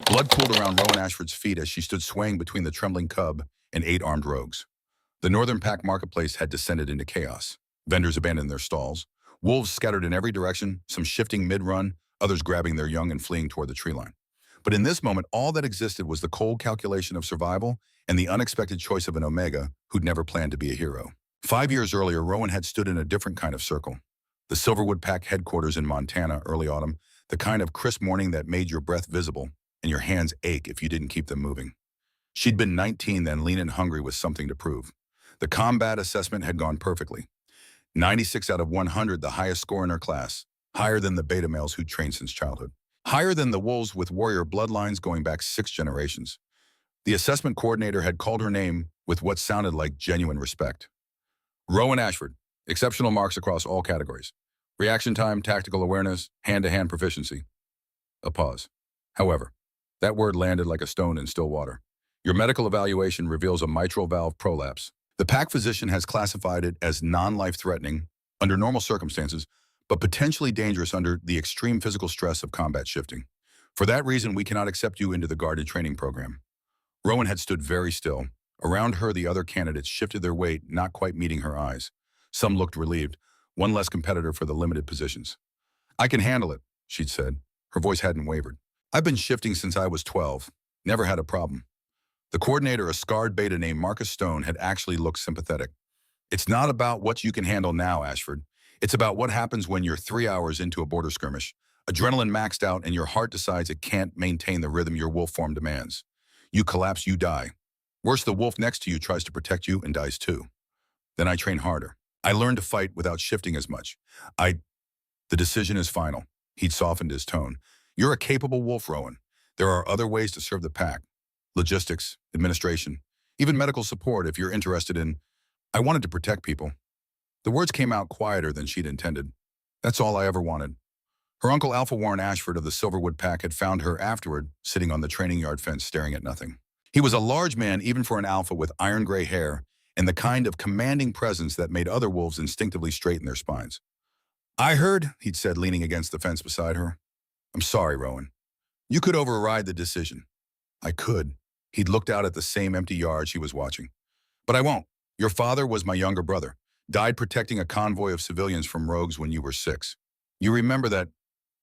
Blood pooled around Rowan Ashford's feet as she stood swaying between the trembling cub and 8 armed rogues. The northern pack marketplace had descended into chaos. Vendors abandoned their stalls. Wolves scattered in every direction, some shifting mid-run, others grabbing their young and fleeing toward the tree line. But in this moment, all that existed was the cold calculation of survival and the unexpected choice of an Omega who'd never planned to be a hero. 5 years earlier, Rowan had stood in a different kind of circle. The Silverwood Pack headquarters in Montana, early autumn, the kind of crisp morning that made your breath visible and your hands ache if you didn't keep them moving. She'd been 19 then, lean and hungry with something to prove. The combat assessment had gone perfectly. 96 out of 100, the highest score in her class, higher than the beta males who'd trained since childhood, higher than the wolves with warrior bloodlines going back 6 generations. The assessment coordinator had called her name with what sounded like genuine respect. Rowan Ashford, exceptional marks across all categories. Reaction time, tactical awareness, hand-to-hand proficiency. A pause. However, that word landed like a stone in still water. Your medical evaluation reveals a mitral valve prolapse. The pack physician has classified it as non-life-threatening under normal circumstances, but potentially dangerous under the extreme physical stress of combat shifting. For that reason, we cannot accept you into the guarded training program. Rowan had stood very still. Around her, the other candidates shifted their weight, not quite meeting her eyes. Some looked relieved, one less competitor for the limited positions. "I can handle it," she'd said. Her voice hadn't wavered. "I've been shifting since I was 12. Never had a problem." The coordinator, a scarred beta named Marcus Stone, had actually looked sympathetic. "It's not about what you can handle now, Ashford. It's about what happens when you're 3 hours into a border skirmish, adrenaline maxed out, and your heart decides it can't maintain the rhythm your wolf form demands. You collapse, you die. Worse, the wolf next to you tries to protect you and dies too. Then I train harder. I learn to fight without shifting as much. The decision is final." He'd softened his tone. "You're a capable wolf, Rowan. There are other ways to serve the pack. Logistics, administration, even medical support if you're interested in." "I wanted to protect people." The words came out quieter than she'd intended. "That's all I ever wanted." Her uncle Alpha Warren Ashford of the Silverwood Pack had found her afterward, sitting on the training yard fence staring at nothing. He was a large man even for an alpha, with iron gray hair and the kind of commanding presence that made other wolves instinctively straighten their spines. "I heard," he'd said, leaning against the fence beside her. "I'm sorry, Rowan. You could override the decision." "I could." He'd looked out at the same empty yard she was watching. "But I won't. Your father was my younger brother, died protecting a convoy of civilians from rogues when you were 6. You remember that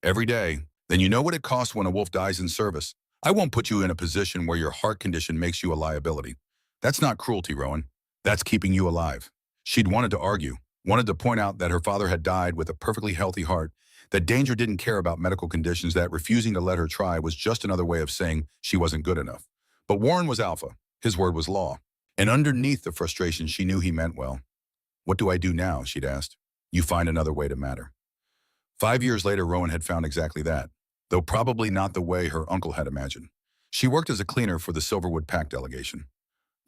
every day. Then you know what it costs when a wolf dies in service. I won't put you in a position where your heart condition makes you a liability. That's not cruelty, Rowan. That's keeping you alive." She'd wanted to argue, wanted to point out that her father had died with a perfectly healthy heart, that danger didn't care about medical conditions, that refusing to let her try was just another way of saying she wasn't good enough. But Warren was alpha. His word was law. And underneath the frustration, she knew he meant well. "What do I do now?" she'd asked. "You find another way to matter." 5 years later, Rowan had found exactly that, though probably not the way her uncle had imagined. She worked as a cleaner for the Silverwood Pack delegation.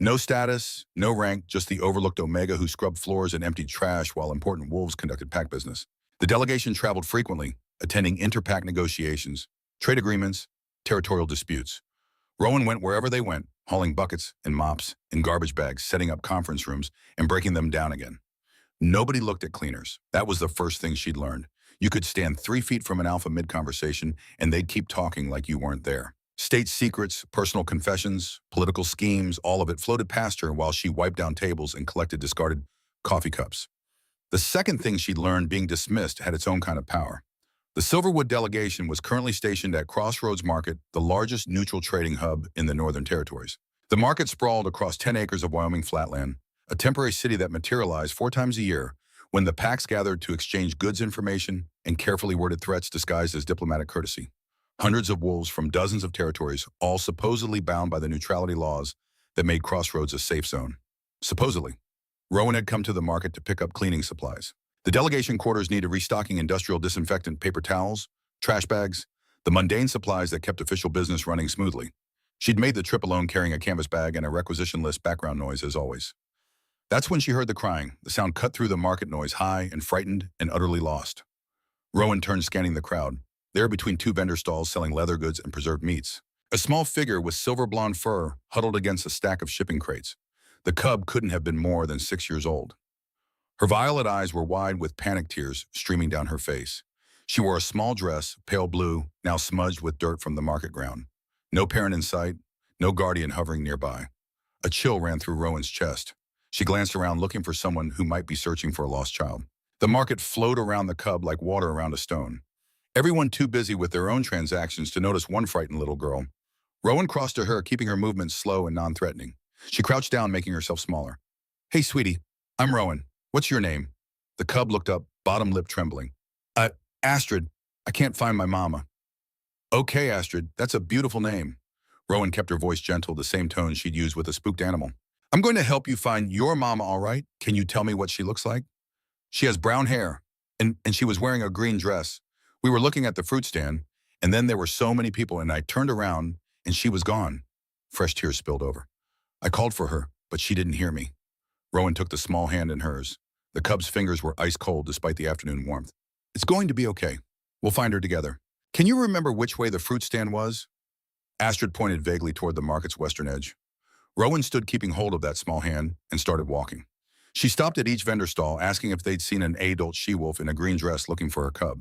No status, no rank, just the overlooked Omega who scrubbed floors and emptied trash while important wolves conducted pack business. The delegation traveled frequently, attending inter-pack negotiations, trade agreements, territorial disputes. Rowan went wherever they went, hauling buckets and mops and garbage bags, setting up conference rooms, and breaking them down again. Nobody looked at cleaners. That was the first thing she'd learned. You could stand 3 feet from an alpha mid-conversation, and they'd keep talking like you weren't there. State secrets, personal confessions, political schemes, all of it floated past her while she wiped down tables and collected discarded coffee cups. The second thing she'd learned, being dismissed, had its own kind of power. The Silverwood delegation was currently stationed at Crossroads Market, the largest neutral trading hub in the Northern Territories. The market sprawled across 10 acres of Wyoming flatland, a temporary city that materialized 4 times a year when the packs gathered to exchange goods information and carefully worded threats disguised as diplomatic courtesy. Hundreds of wolves from dozens of territories, all supposedly bound by the neutrality laws that made Crossroads a safe zone. Supposedly. Rowan had come to the market to pick up cleaning supplies. The delegation quarters needed restocking industrial disinfectant, paper towels, trash bags, the mundane supplies that kept official business running smoothly. She'd made the trip alone, carrying a canvas bag and a requisition list background noise as always. That's when she heard the crying. The sound cut through the market noise, high and frightened and utterly lost. Rowan turned, scanning the crowd. There, between 2 vendor stalls selling leather goods and preserved meats, a small figure with silver blonde fur huddled against a stack of shipping crates. The cub couldn't have been more than 6 years old. Her violet eyes were wide with panic tears streaming down her face. She wore a small dress, pale blue, now smudged with dirt from the market ground. No parent in sight, no guardian hovering nearby. A chill ran through Rowan's chest. She glanced around looking for someone who might be searching for a lost child. The market flowed around the cub like water around a stone. Everyone too busy with their own transactions to notice one frightened little girl. Rowan crossed to her, keeping her movements slow and non-threatening. She crouched down, making herself smaller. Hey, sweetie, I'm Rowan. What's your name? The cub looked up, bottom lip trembling. Astrid. I can't find my mama. Okay, Astrid, that's a beautiful name. Rowan kept her voice gentle, the same tone she'd used with a spooked animal. I'm going to help you find your mama, all right? Can you tell me what she looks like? She has brown hair, and she was wearing a green dress. We were looking at the fruit stand, and then there were so many people, and I turned around, and she was gone. Fresh tears spilled over. I called for her, but she didn't hear me. Rowan took the small hand in hers. The cub's fingers were ice cold despite the afternoon warmth. It's going to be okay. We'll find her together. Can you remember which way the fruit stand was? Astrid pointed vaguely toward the market's western edge. Rowan stood keeping hold of that small hand and started walking. She stopped at each vendor stall, asking if they'd seen an adult she-wolf in a green dress looking for her cub.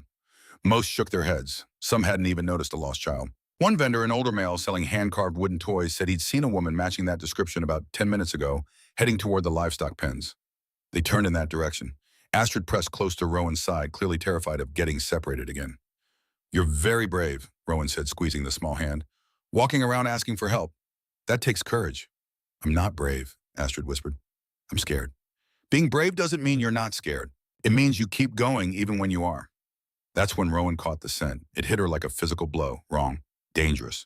Most shook their heads. Some hadn't even noticed a lost child. One vendor, an older male selling hand-carved wooden toys, said he'd seen a woman matching that description about 10 minutes ago, heading toward the livestock pens. They turned in that direction. Astrid pressed close to Rowan's side, clearly terrified of getting separated again. You're very brave, Rowan said, squeezing the small hand. Walking around asking for help. That takes courage. I'm not brave, Astrid whispered. I'm scared. Being brave doesn't mean you're not scared. It means you keep going even when you are. That's when Rowan caught the scent. It hit her like a physical blow. Wrong. Dangerous.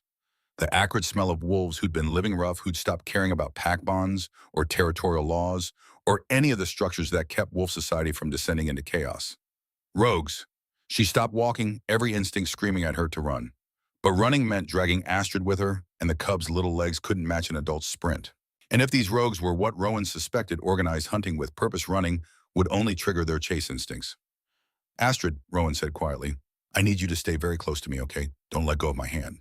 The acrid smell of wolves who'd been living rough, who'd stopped caring about pack bonds or territorial laws or any of the structures that kept wolf society from descending into chaos. Rogues. She stopped walking, every instinct screaming at her to run. But running meant dragging Astrid with her, and the cub's little legs couldn't match an adult's sprint. And if these rogues were what Rowan suspected, organized hunting with purpose running would only trigger their chase instincts. Astrid, Rowan said quietly, I need you to stay very close to me, okay? Don't let go of my hand.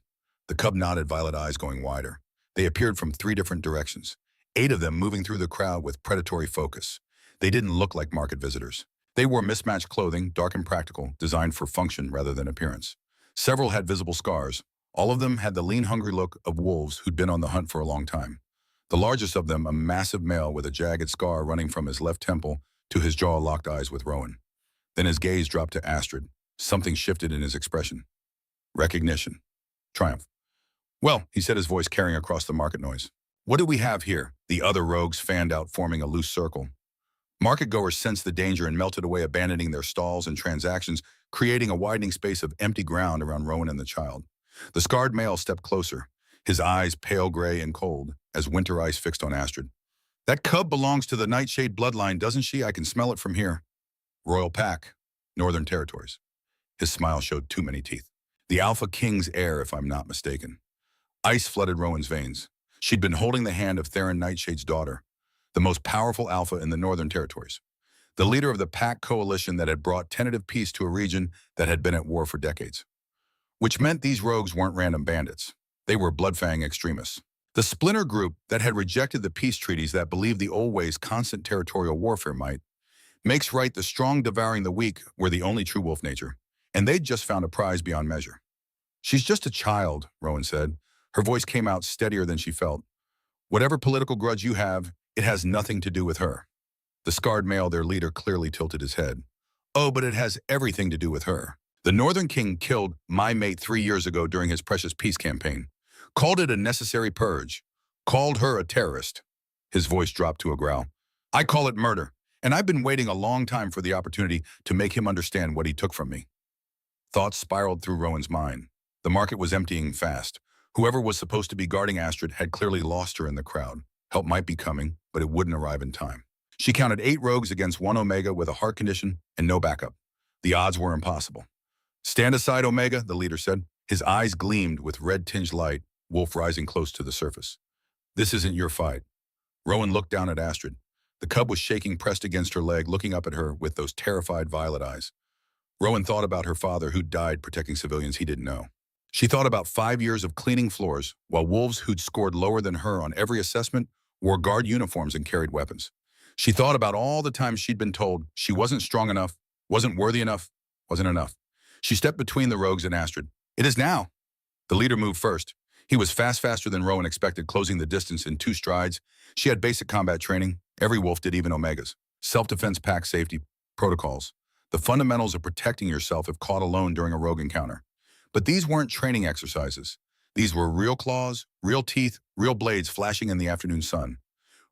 The cub nodded, violet eyes going wider. They appeared from 3 different directions, 8 of them moving through the crowd with predatory focus. They didn't look like market visitors. They wore mismatched clothing, dark and practical, designed for function rather than appearance. Several had visible scars. All of them had the lean, hungry look of wolves who'd been on the hunt for a long time. The largest of them, a massive male with a jagged scar running from his left temple to his jaw-locked eyes with Rowan. Then his gaze dropped to Astrid. Something shifted in his expression. Recognition. Triumph. Well, he said, his voice carrying across the market noise. What do we have here? The other rogues fanned out, forming a loose circle. Market-goers sensed the danger and melted away, abandoning their stalls and transactions, creating a widening space of empty ground around Rowan and the child. The scarred male stepped closer, his eyes pale gray and cold, as winter ice fixed on Astrid. That cub belongs to the Nightshade bloodline, doesn't she? I can smell it from here. Royal Pack, Northern Territories. His smile showed too many teeth. The Alpha King's heir, if I'm not mistaken. Ice flooded Rowan's veins. She'd been holding the hand of Theron Nightshade's daughter, the most powerful Alpha in the Northern Territories, the leader of the Pack coalition that had brought tentative peace to a region that had been at war for decades. Which meant these rogues weren't random bandits. They were bloodfang extremists. The splinter group that had rejected the peace treaties that believed the old ways constant territorial warfare might makes right the strong devouring the weak were the only true wolf nature, and they'd just found a prize beyond measure. She's just a child, Rowan said. Her voice came out steadier than she felt. Whatever political grudge you have, it has nothing to do with her. The scarred male, their leader, clearly tilted his head. Oh, but it has everything to do with her. The Northern King killed my mate 3 years ago during his precious peace campaign. Called it a necessary purge. Called her a terrorist. His voice dropped to a growl. I call it murder, and I've been waiting a long time for the opportunity to make him understand what he took from me. Thoughts spiraled through Rowan's mind. The market was emptying fast. Whoever was supposed to be guarding Astrid had clearly lost her in the crowd. Help might be coming, but it wouldn't arrive in time. She counted 8 rogues against 1 Omega with a heart condition and no backup. The odds were impossible. Stand aside, Omega, the leader said. His eyes gleamed with red-tinged light, wolf rising close to the surface. This isn't your fight. Rowan looked down at Astrid. The cub was shaking, pressed against her leg, looking up at her with those terrified violet eyes. Rowan thought about her father who'd died protecting civilians he didn't know. She thought about 5 years of cleaning floors, while wolves who'd scored lower than her on every assessment wore guard uniforms and carried weapons. She thought about all the times she'd been told she wasn't strong enough, wasn't worthy enough, wasn't enough. She stepped between the rogues and Astrid. It is now. The leader moved first. He was faster than Rowan expected, closing the distance in 2 strides. She had basic combat training. Every wolf did, even Omegas. Self-defense, pack safety, protocols. The fundamentals of protecting yourself if caught alone during a rogue encounter. But these weren't training exercises. These were real claws, real teeth, real blades flashing in the afternoon sun.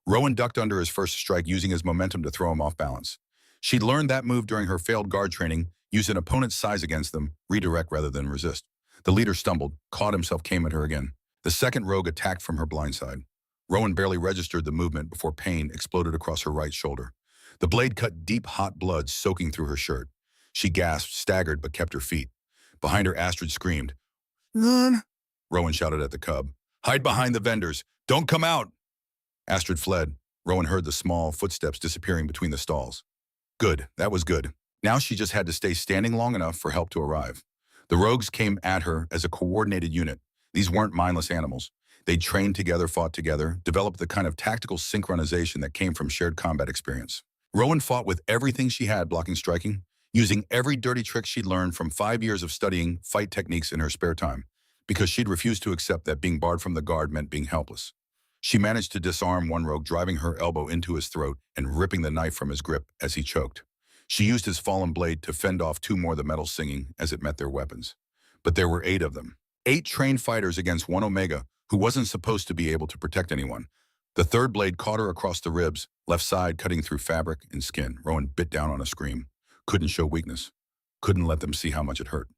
Rowan ducked under his first strike, using his momentum to throw him off balance. She'd learned that move during her failed guard training, use an opponent's size against them, redirect rather than resist. The leader stumbled, caught himself, came at her again. The second rogue attacked from her blind side. Rowan barely registered the movement before pain exploded across her right shoulder. The blade cut deep, hot blood soaking through her shirt. She gasped, staggered, but kept her feet. Behind her, Astrid screamed. "Run!" Rowan shouted at the cub. "Hide behind the vendors! Don't come out!" Astrid fled. Rowan heard the small footsteps disappearing between the stalls. Good, that was good. Now she just had to stay standing long enough for help to arrive. The rogues came at her as a coordinated unit. These weren't mindless animals. They'd trained together, fought together, developed the kind of tactical synchronization that came from shared combat experience. Rowan fought with everything she had, blocking, striking, using every dirty trick she'd learned from 5 years of studying fight techniques in her spare time, because she'd refused to accept that being barred from the guard meant being helpless. She managed to disarm one rogue, driving her elbow into his throat and ripping the knife from his grip as he choked. She used his fallen blade to fend off 2 more, the metal singing as it met their weapons. But there were 8 of them. 8 trained fighters against 1 Omega who wasn't supposed to be able to protect anyone. The third blade caught her across the ribs, left side cutting through fabric and skin. Rowan bit down on a scream. Couldn't show weakness. Couldn't let them see how much it hurt.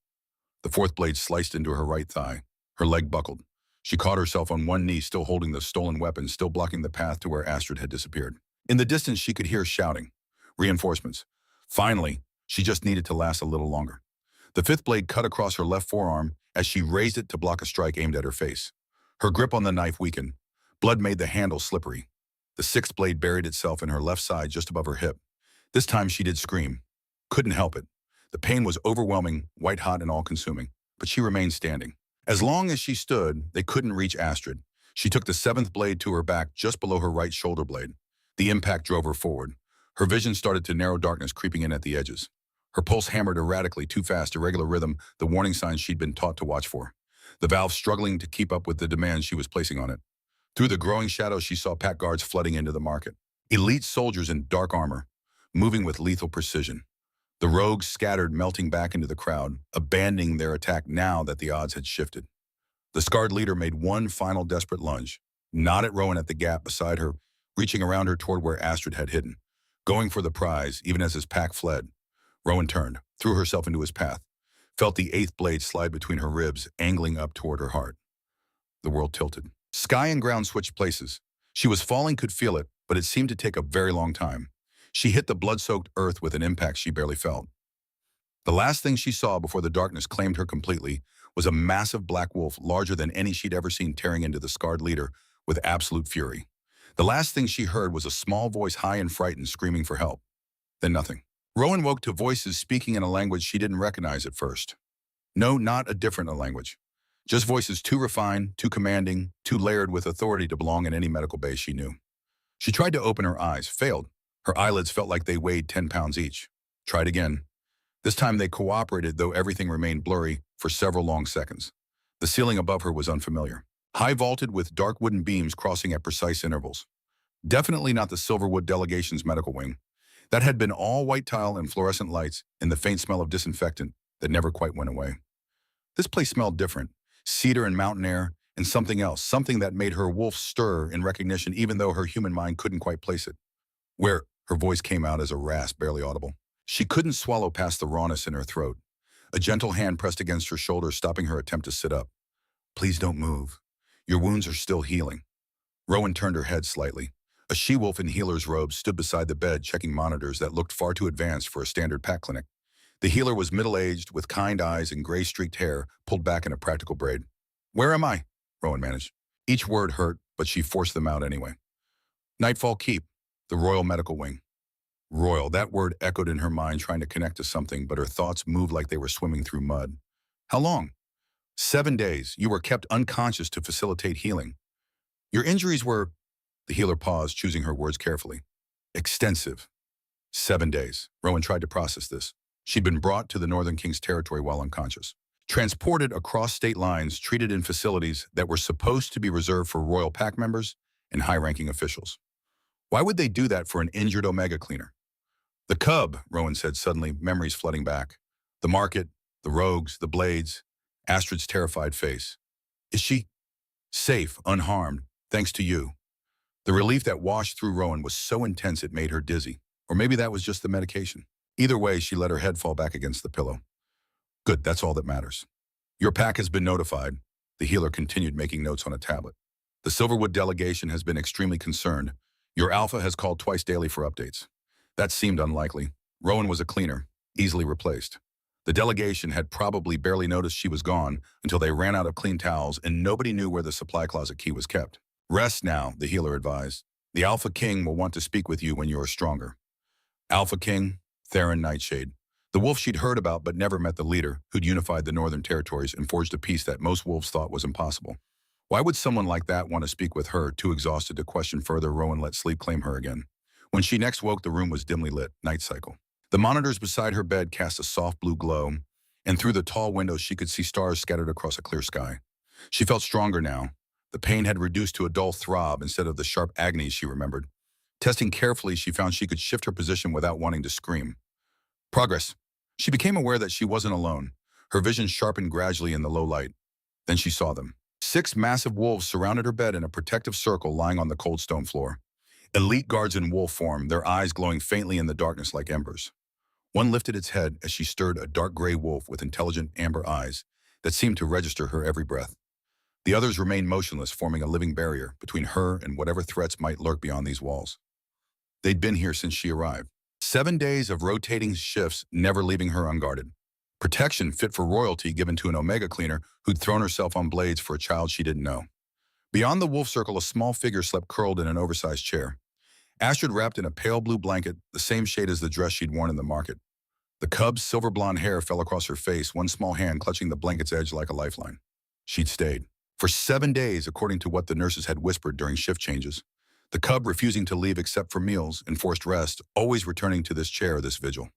The fourth blade sliced into her right thigh. Her leg buckled. She caught herself on one knee, still holding the stolen weapon, still blocking the path to where Astrid had disappeared. In the distance, she could hear shouting. Reinforcements. Finally, she just needed to last a little longer. The fifth blade cut across her left forearm as she raised it to block a strike aimed at her face. Her grip on the knife weakened. Blood made the handle slippery. The sixth blade buried itself in her left side just above her hip. This time she did scream. Couldn't help it. The pain was overwhelming, white-hot and all-consuming, but she remained standing. As long as she stood, they couldn't reach Astrid. She took the seventh blade to her back just below her right shoulder blade. The impact drove her forward. Her vision started to narrow, darkness creeping in at the edges. Her pulse hammered erratically, too fast, irregular rhythm, the warning signs she'd been taught to watch for. The valve struggling to keep up with the demands she was placing on it. Through the growing shadows, she saw pack guards flooding into the market. Elite soldiers in dark armor, moving with lethal precision. The rogues scattered, melting back into the crowd, abandoning their attack now that the odds had shifted. The scarred leader made one final desperate lunge, not at Rowan at the gap beside her, reaching around her toward where Astrid had hidden, going for the prize, even as his pack fled. Rowan turned, threw herself into his path, felt the eighth blade slide between her ribs, angling up toward her heart. The world tilted. Sky and ground switched places. She was falling, could feel it, but it seemed to take a very long time. She hit the blood-soaked earth with an impact she barely felt. The last thing she saw before the darkness claimed her completely was a massive black wolf, larger than any she'd ever seen, tearing into the scarred leader with absolute fury. The last thing she heard was a small voice, high and frightened, screaming for help. Then nothing. Rowan woke to voices speaking in a language she didn't recognize at first. No, not a different language. Just voices too refined, too commanding, too layered with authority to belong in any medical base she knew. She tried to open her eyes, failed. Her eyelids felt like they weighed 10 pounds each. Tried again. This time they cooperated, though everything remained blurry for several long seconds. The ceiling above her was unfamiliar. High vaulted with dark wooden beams crossing at precise intervals. Definitely not the Silverwood delegation's medical wing. That had been all white tile and fluorescent lights and the faint smell of disinfectant that never quite went away. This place smelled different. Cedar and mountain air, and something else, something that made her wolf stir in recognition even though her human mind couldn't quite place it. Where? Her voice came out as a rasp, barely audible. She couldn't swallow past the rawness in her throat. A gentle hand pressed against her shoulder, stopping her attempt to sit up. Please don't move. Your wounds are still healing. Rowan turned her head slightly. A she-wolf in healer's robes stood beside the bed, checking monitors that looked far too advanced for a standard pack clinic. The healer was middle-aged, with kind eyes and gray-streaked hair pulled back in a practical braid. Where am I? Rowan managed. Each word hurt, but she forced them out anyway. Nightfall Keep, the Royal Medical Wing. Royal, that word echoed in her mind, trying to connect to something, but her thoughts moved like they were swimming through mud. How long? 7 days. You were kept unconscious to facilitate healing. Your injuries were... The healer paused, choosing her words carefully. Extensive. 7 days. Rowan tried to process this. She'd been brought to the Northern King's territory while unconscious. transported across state lines, treated in facilities that were supposed to be reserved for royal pack members and high-ranking officials. Why would they do that for an injured Omega cleaner? The cub, Rowan said suddenly, memories flooding back. The market, the rogues, the blades, Astrid's terrified face. Is she safe, unharmed, thanks to you? The relief that washed through Rowan was so intense it made her dizzy. Or maybe that was just the medication. Either way, she let her head fall back against the pillow. Good, that's all that matters. Your pack has been notified. The healer continued, making notes on a tablet. The Silverwood delegation has been extremely concerned. Your alpha has called twice daily for updates. That seemed unlikely. Rowan was a cleaner, easily replaced. The delegation had probably barely noticed she was gone until they ran out of clean towels and nobody knew where the supply closet key was kept. Rest now, the healer advised. The Alpha King will want to speak with you when you are stronger. Alpha King, Theron Nightshade. The wolf she'd heard about but never met the leader, who'd unified the northern territories and forged a peace that most wolves thought was impossible. Why would someone like that want to speak with her, too exhausted to question further? Rowan let sleep claim her again. When she next woke, the room was dimly lit, night cycle. The monitors beside her bed cast a soft blue glow, and through the tall windows she could see stars scattered across a clear sky. She felt stronger now. The pain had reduced to a dull throb instead of the sharp agony she remembered. Testing carefully, she found she could shift her position without wanting to scream. Progress. She became aware that she wasn't alone. Her vision sharpened gradually in the low light. Then she saw them. 6 massive wolves surrounded her bed in a protective circle lying on the cold stone floor. Elite guards in wolf form, their eyes glowing faintly in the darkness like embers. One lifted its head as she stirred, a dark gray wolf with intelligent amber eyes that seemed to register her every breath. The others remained motionless, forming a living barrier between her and whatever threats might lurk beyond these walls. They'd been here since she arrived. 7 days of rotating shifts, never leaving her unguarded. Protection fit for royalty given to an Omega cleaner who'd thrown herself on blades for a child she didn't know. Beyond the wolf circle, a small figure slept curled in an oversized chair. Astrid wrapped in a pale blue blanket, the same shade as the dress she'd worn in the market. The cub's silver blonde hair fell across her face, one small hand clutching the blanket's edge like a lifeline. She'd stayed. For 7 days, according to what the nurses had whispered during shift changes. The cub refusing to leave except for meals, enforced rest, always returning to this chair, this vigil.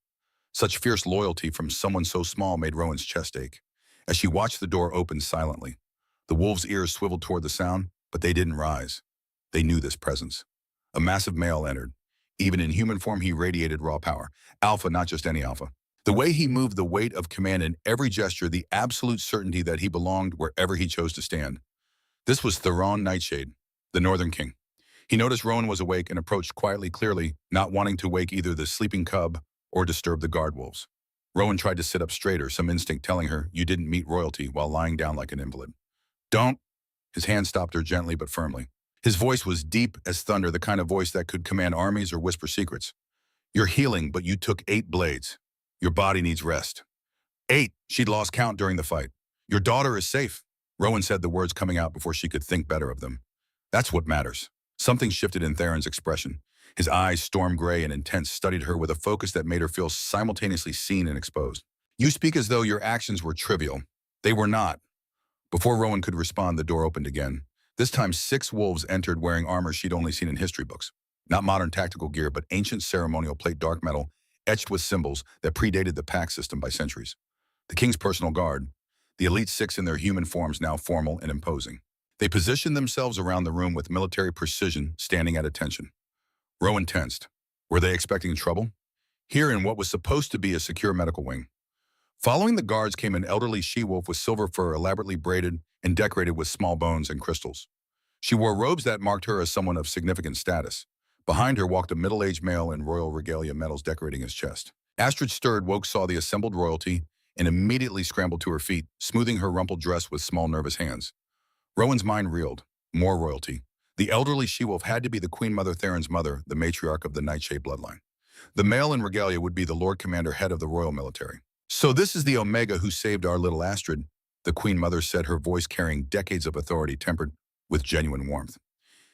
Such fierce loyalty from someone so small made Rowan's chest ache. As she watched the door open silently, the wolves' ears swiveled toward the sound, but they didn't rise. They knew this presence. A massive male entered. Even in human form, he radiated raw power. Alpha, not just any alpha. The way he moved, the weight of command in every gesture, the absolute certainty that he belonged wherever he chose to stand. This was Theron Nightshade, the Northern King. He noticed Rowan was awake and approached quietly, clearly, not wanting to wake either the sleeping cub or disturb the guard wolves. Rowan tried to sit up straighter, some instinct telling her you didn't meet royalty, while lying down like an invalid. Don't. His hand stopped her gently but firmly. His voice was deep as thunder, the kind of voice that could command armies or whisper secrets. You're healing, but you took 8 blades. Your body needs rest. 8. She'd lost count during the fight. Your daughter is safe. Rowan said the words coming out before she could think better of them. That's what matters. Something shifted in Theron's expression. His eyes, storm gray and intense, studied her with a focus that made her feel simultaneously seen and exposed. You speak as though your actions were trivial. They were not. Before Rowan could respond, the door opened again. This time 6 wolves entered wearing armor she'd only seen in history books. Not modern tactical gear, but ancient ceremonial plate dark metal, etched with symbols that predated the pack system by centuries. The king's personal guard, the elite 6 in their human forms now formal and imposing. They positioned themselves around the room with military precision, standing at attention. Rowan tensed. Were they expecting trouble? Here in what was supposed to be a secure medical wing. Following the guards came an elderly she-wolf with silver fur elaborately braided and decorated with small bones and crystals. She wore robes that marked her as someone of significant status. Behind her walked a middle-aged male in royal regalia, medals decorating his chest. Astrid stirred, woke, saw the assembled royalty, and immediately scrambled to her feet, smoothing her rumpled dress with small nervous hands. Rowan's mind reeled. More royalty. The elderly she-wolf had to be the Queen Mother Theron's mother, the matriarch of the Nightshade bloodline. The male in regalia would be the Lord Commander, head of the royal military. So this is the Omega who saved our little Astrid, the Queen Mother said, her voice carrying decades of authority tempered with genuine warmth.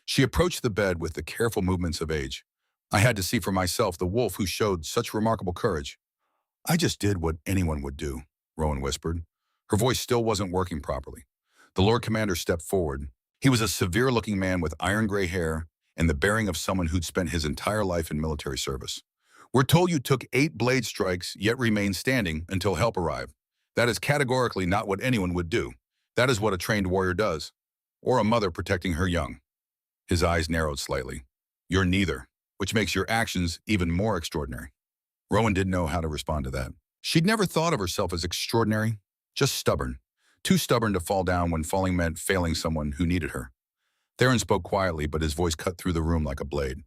She approached the bed with the careful movements of age. I had to see for myself the wolf who showed such remarkable courage. I just did what anyone would do, Rowan whispered. Her voice still wasn't working properly. The Lord Commander stepped forward. He was a severe-looking man with iron gray hair and the bearing of someone who'd spent his entire life in military service. We're told you took 8 blade strikes, yet remained standing until help arrived. That is categorically not what anyone would do. That is what a trained warrior does, or a mother protecting her young. His eyes narrowed slightly. You're neither, which makes your actions even more extraordinary. Rowan didn't know how to respond to that. She'd never thought of herself as extraordinary, just stubborn. Too stubborn to fall down when falling meant failing someone who needed her. Theron spoke quietly, but his voice cut through the room like a blade.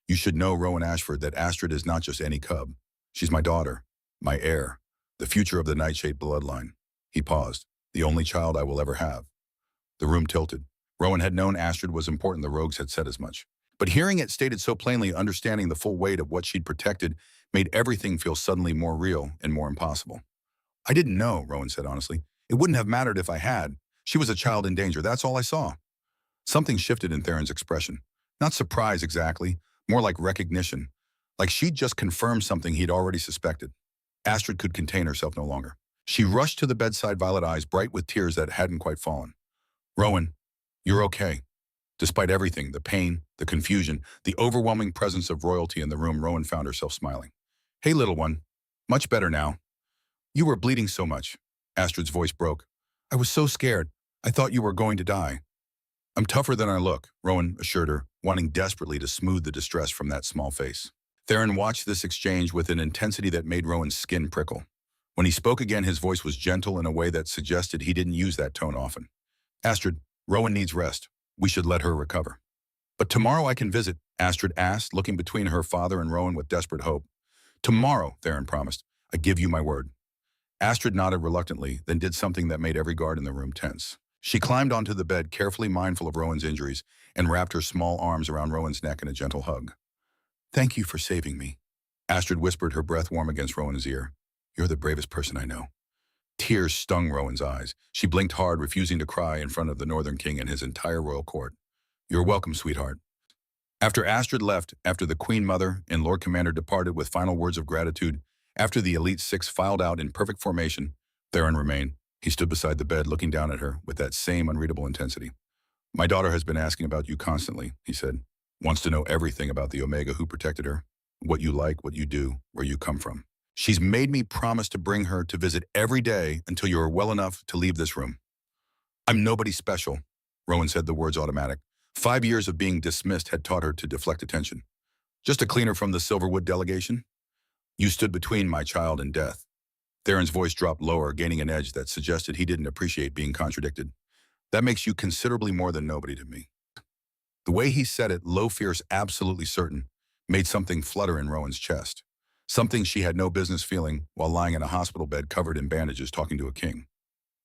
You should know, Rowan Ashford, that Astrid is not just any cub. She's my daughter, my heir, the future of the Nightshade bloodline. He paused. The only child I will ever have. The room tilted. Rowan had known Astrid was important, the rogues had said as much. But hearing it stated so plainly, understanding the full weight of what she'd protected, made everything feel suddenly more real and more impossible. I didn't know, Rowan said honestly. It wouldn't have mattered if I had. She was a child in danger, that's all I saw. Something shifted in Theron's expression. Not surprise exactly, more like recognition. Like she'd just confirmed something he'd already suspected. Astrid could contain herself no longer. She rushed to the bedside, violet eyes bright with tears that hadn't quite fallen. Rowan, you're okay. Despite everything, the pain, the confusion, the overwhelming presence of royalty in the room, Rowan found herself smiling. Hey, little one. Much better now. You were bleeding so much. Astrid's voice broke. I was so scared. I thought you were going to die. I'm tougher than I look, Rowan assured her, wanting desperately to smooth the distress from that small face. Theron watched this exchange with an intensity that made Rowan's skin prickle. When he spoke again, his voice was gentle in a way that suggested he didn't use that tone often. Astrid, Rowan needs rest. We should let her recover. But tomorrow I can visit, Astrid asked, looking between her father and Rowan with desperate hope. Tomorrow, Theron promised. I give you my word. Astrid nodded reluctantly, then did something that made every guard in the room tense. She climbed onto the bed, carefully mindful of Rowan's injuries, and wrapped her small arms around Rowan's neck in a gentle hug. Thank you for saving me, Astrid whispered, her breath warm against Rowan's ear. You're the bravest person I know. Tears stung Rowan's eyes. She blinked hard, refusing to cry in front of the Northern King and his entire royal court. You're welcome, sweetheart. After Astrid left, after the Queen Mother and Lord Commander departed with final words of gratitude, after the Elite Six filed out in perfect formation, Theron remained. He stood beside the bed, looking down at her with that same unreadable intensity. My daughter has been asking about you constantly, he said. Wants to know everything about the Omega who protected her, what you like, what you do, where you come from. She's made me promise to bring her to visit every day until you are well enough to leave this room. I'm nobody special, Rowan said, the words automatic. 5 years of being dismissed had taught her to deflect attention. Just a cleaner from the Silverwood delegation? You stood between my child and death. Theron's voice dropped lower, gaining an edge that suggested he didn't appreciate being contradicted. That makes you considerably more than nobody to me. The way he said it, low, fierce, absolutely certain, made something flutter in Rowan's chest. Something she had no business feeling while lying in a hospital bed covered in bandages talking to a king.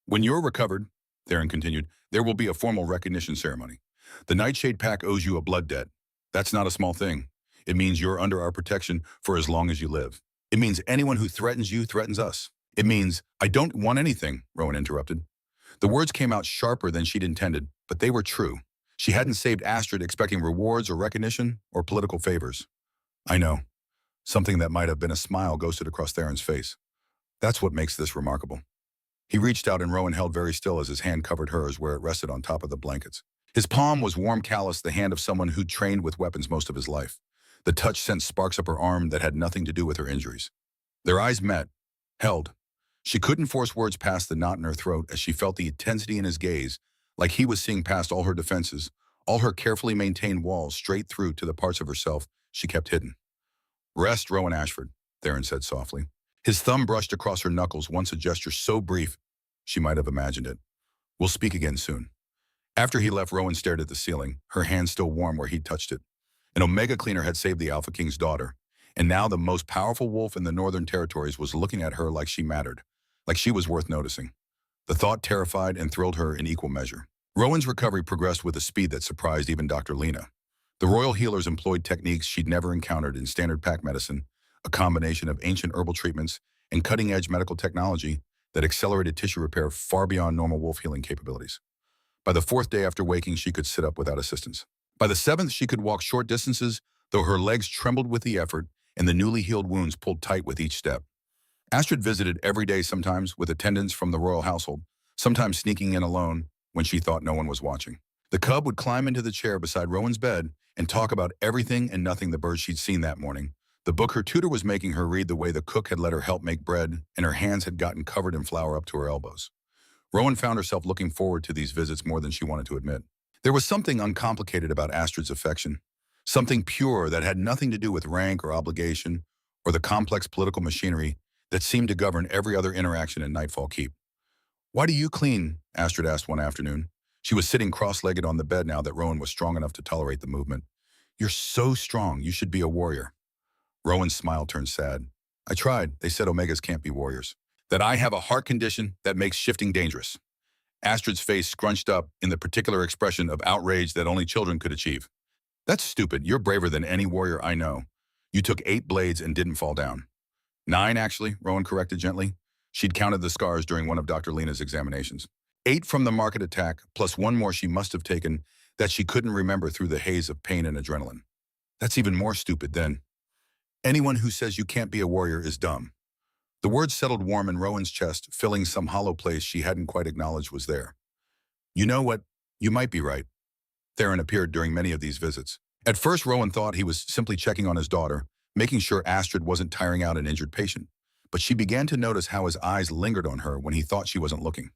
When you're recovered, Theron continued, there will be a formal recognition ceremony. The Nightshade Pack owes you a blood debt. That's not a small thing. It means you're under our protection for as long as you live. It means anyone who threatens you threatens us. It means, I don't want anything, Rowan interrupted. The words came out sharper than she'd intended, but they were true. She hadn't saved Astrid expecting rewards or recognition or political favors. I know. Something that might have been a smile ghosted across Theron's face. That's what makes this remarkable. He reached out and Rowan held very still as his hand covered hers where it rested on top of the blankets. His palm was warm, callous, the hand of someone who'd trained with weapons most of his life. The touch sent sparks up her arm that had nothing to do with her injuries. Their eyes met, held. She couldn't force words past the knot in her throat as she felt the intensity in his gaze, like he was seeing past all her defenses, all her carefully maintained walls, straight through to the parts of herself she kept hidden. Rest, Rowan Ashford, Theron said softly. His thumb brushed across her knuckles, once a gesture so brief she might have imagined it. We'll speak again soon. After he left, Rowan stared at the ceiling, her hand still warm where he'd touched it. An Omega cleaner had saved the Alpha King's daughter, and now the most powerful wolf in the Northern Territories was looking at her like she mattered, like she was worth noticing. The thought terrified and thrilled her in equal measure. Rowan's recovery progressed with a speed that surprised even Dr. Lena. The royal healers employed techniques she'd never encountered in standard pack medicine, a combination of ancient herbal treatments and cutting-edge medical technology that accelerated tissue repair far beyond normal wolf healing capabilities. By the 4th day after waking, she could sit up without assistance. By the 7th, she could walk short distances, though her legs trembled with the effort and the newly healed wounds pulled tight with each step. Astrid visited every day, sometimes with attendants from the royal household, sometimes sneaking in alone when she thought no one was watching. The cub would climb into the chair beside Rowan's bed and talk about everything and nothing the birds she'd seen that morning, The book her tutor was making her read the way the cook had let her help make bread, and her hands had gotten covered in flour up to her elbows. Rowan found herself looking forward to these visits more than she wanted to admit. There was something uncomplicated about Astrid's affection, something pure that had nothing to do with rank or obligation or the complex political machinery that seemed to govern every other interaction in Nightfall Keep. "Why do you clean?" Astrid asked one afternoon. She was sitting cross-legged on the bed now that Rowan was strong enough to tolerate the movement. "You're so strong. You should be a warrior." Rowan's smile turned sad. "I tried. They said Omegas can't be warriors. That I have a heart condition that makes shifting dangerous." Astrid's face scrunched up in the particular expression of outrage that only children could achieve. "That's stupid. You're braver than any warrior I know. You took 8 blades and didn't fall down." "9, actually," Rowan corrected gently. She'd counted the scars during one of Dr. Lena's examinations. 8 from the market attack, plus 1 more she must have taken that she couldn't remember through the haze of pain and adrenaline. "That's even more stupid then. Anyone who says you can't be a warrior is dumb." The words settled warm in Rowan's chest, filling some hollow place she hadn't quite acknowledged was there. "You know what? You might be right." Theron appeared during many of these visits. At first, Rowan thought he was simply checking on his daughter, making sure Astrid wasn't tiring out an injured patient. But she began to notice how his eyes lingered on her when he thought she wasn't looking.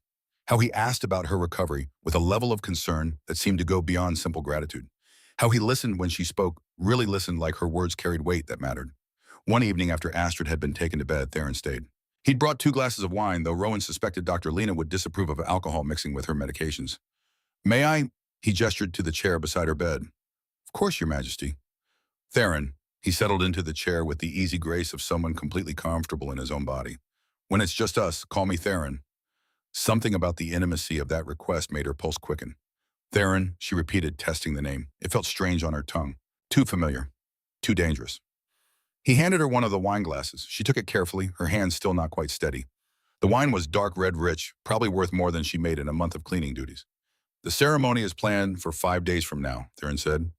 How he asked about her recovery with a level of concern that seemed to go beyond simple gratitude. How he listened when she spoke, really listened like her words carried weight that mattered. One evening after Astrid had been taken to bed, Theron stayed. He'd brought 2 glasses of wine, though Rowan suspected Dr. Lena would disapprove of alcohol mixing with her medications. "May I?" He gestured to the chair beside her bed. "Of course, Your Majesty." "Theron." He settled into the chair with the easy grace of someone completely comfortable in his own body. "When it's just us, call me Theron." Something about the intimacy of that request made her pulse quicken. "Theron," she repeated, testing the name. It felt strange on her tongue. Too familiar. Too dangerous. He handed her one of the wine glasses. She took it carefully, her hands still not quite steady. The wine was dark red rich, probably worth more than she made in a month of cleaning duties. "The ceremony is planned for 5 days from now," Theron said.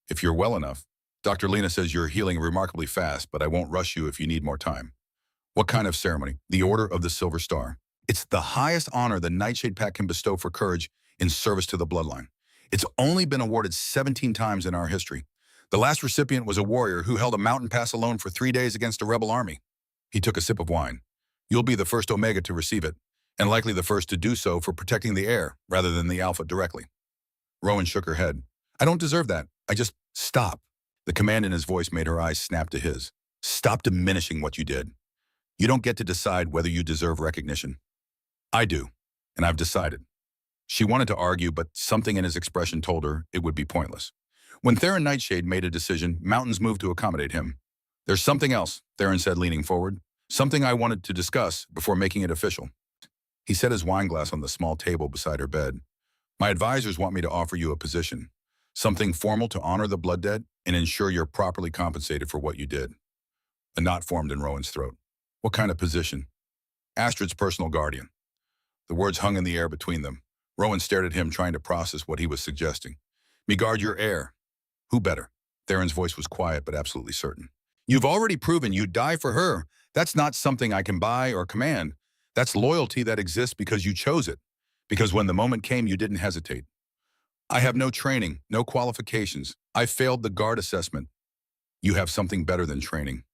"If you're well enough. Dr. Lena says you're healing remarkably fast, but I won't rush you if you need more time." "What kind of ceremony?" "The Order of the Silver Star. It's the highest honor the Nightshade Pact can bestow for courage in service to the bloodline. It's only been awarded 17 times in our history. The last recipient was a warrior who held a mountain pass alone for 3 days against a rebel army." He took a sip of wine. "You'll be the first Omega to receive it, and likely the first to do so for protecting the heir rather than the Alpha directly." Rowan shook her head. "I don't deserve that. I just..." "Stop." The command in his voice made her eyes snap to his. "Stop diminishing what you did. You don't get to decide whether you deserve recognition. I do, and I've decided." She wanted to argue, but something in his expression told her it would be pointless. When Theron Nightshade made a decision, mountains moved to accommodate him. "There's something else," Theron said, leaning forward. "Something I wanted to discuss before making it official." He set his wine glass on the small table beside her bed. "My advisors want me to offer you a position. Something formal to honor the blood debt and ensure you're properly compensated for what you did." A knot formed in Rowan's throat. "What kind of position?" "Astrid's personal guardian." The words hung in the air between them. Rowan stared at him, trying to process what he was suggesting. "Me guard your heir." "Who better?" Theron's voice was quiet but absolutely certain. "You've already proven you'd die for her. That's not something I can buy or command. That's loyalty that exists because you chose it. Because when the moment came, you didn't hesitate." "I have no training, no qualifications. I failed the guard assessment." "You have something better than training."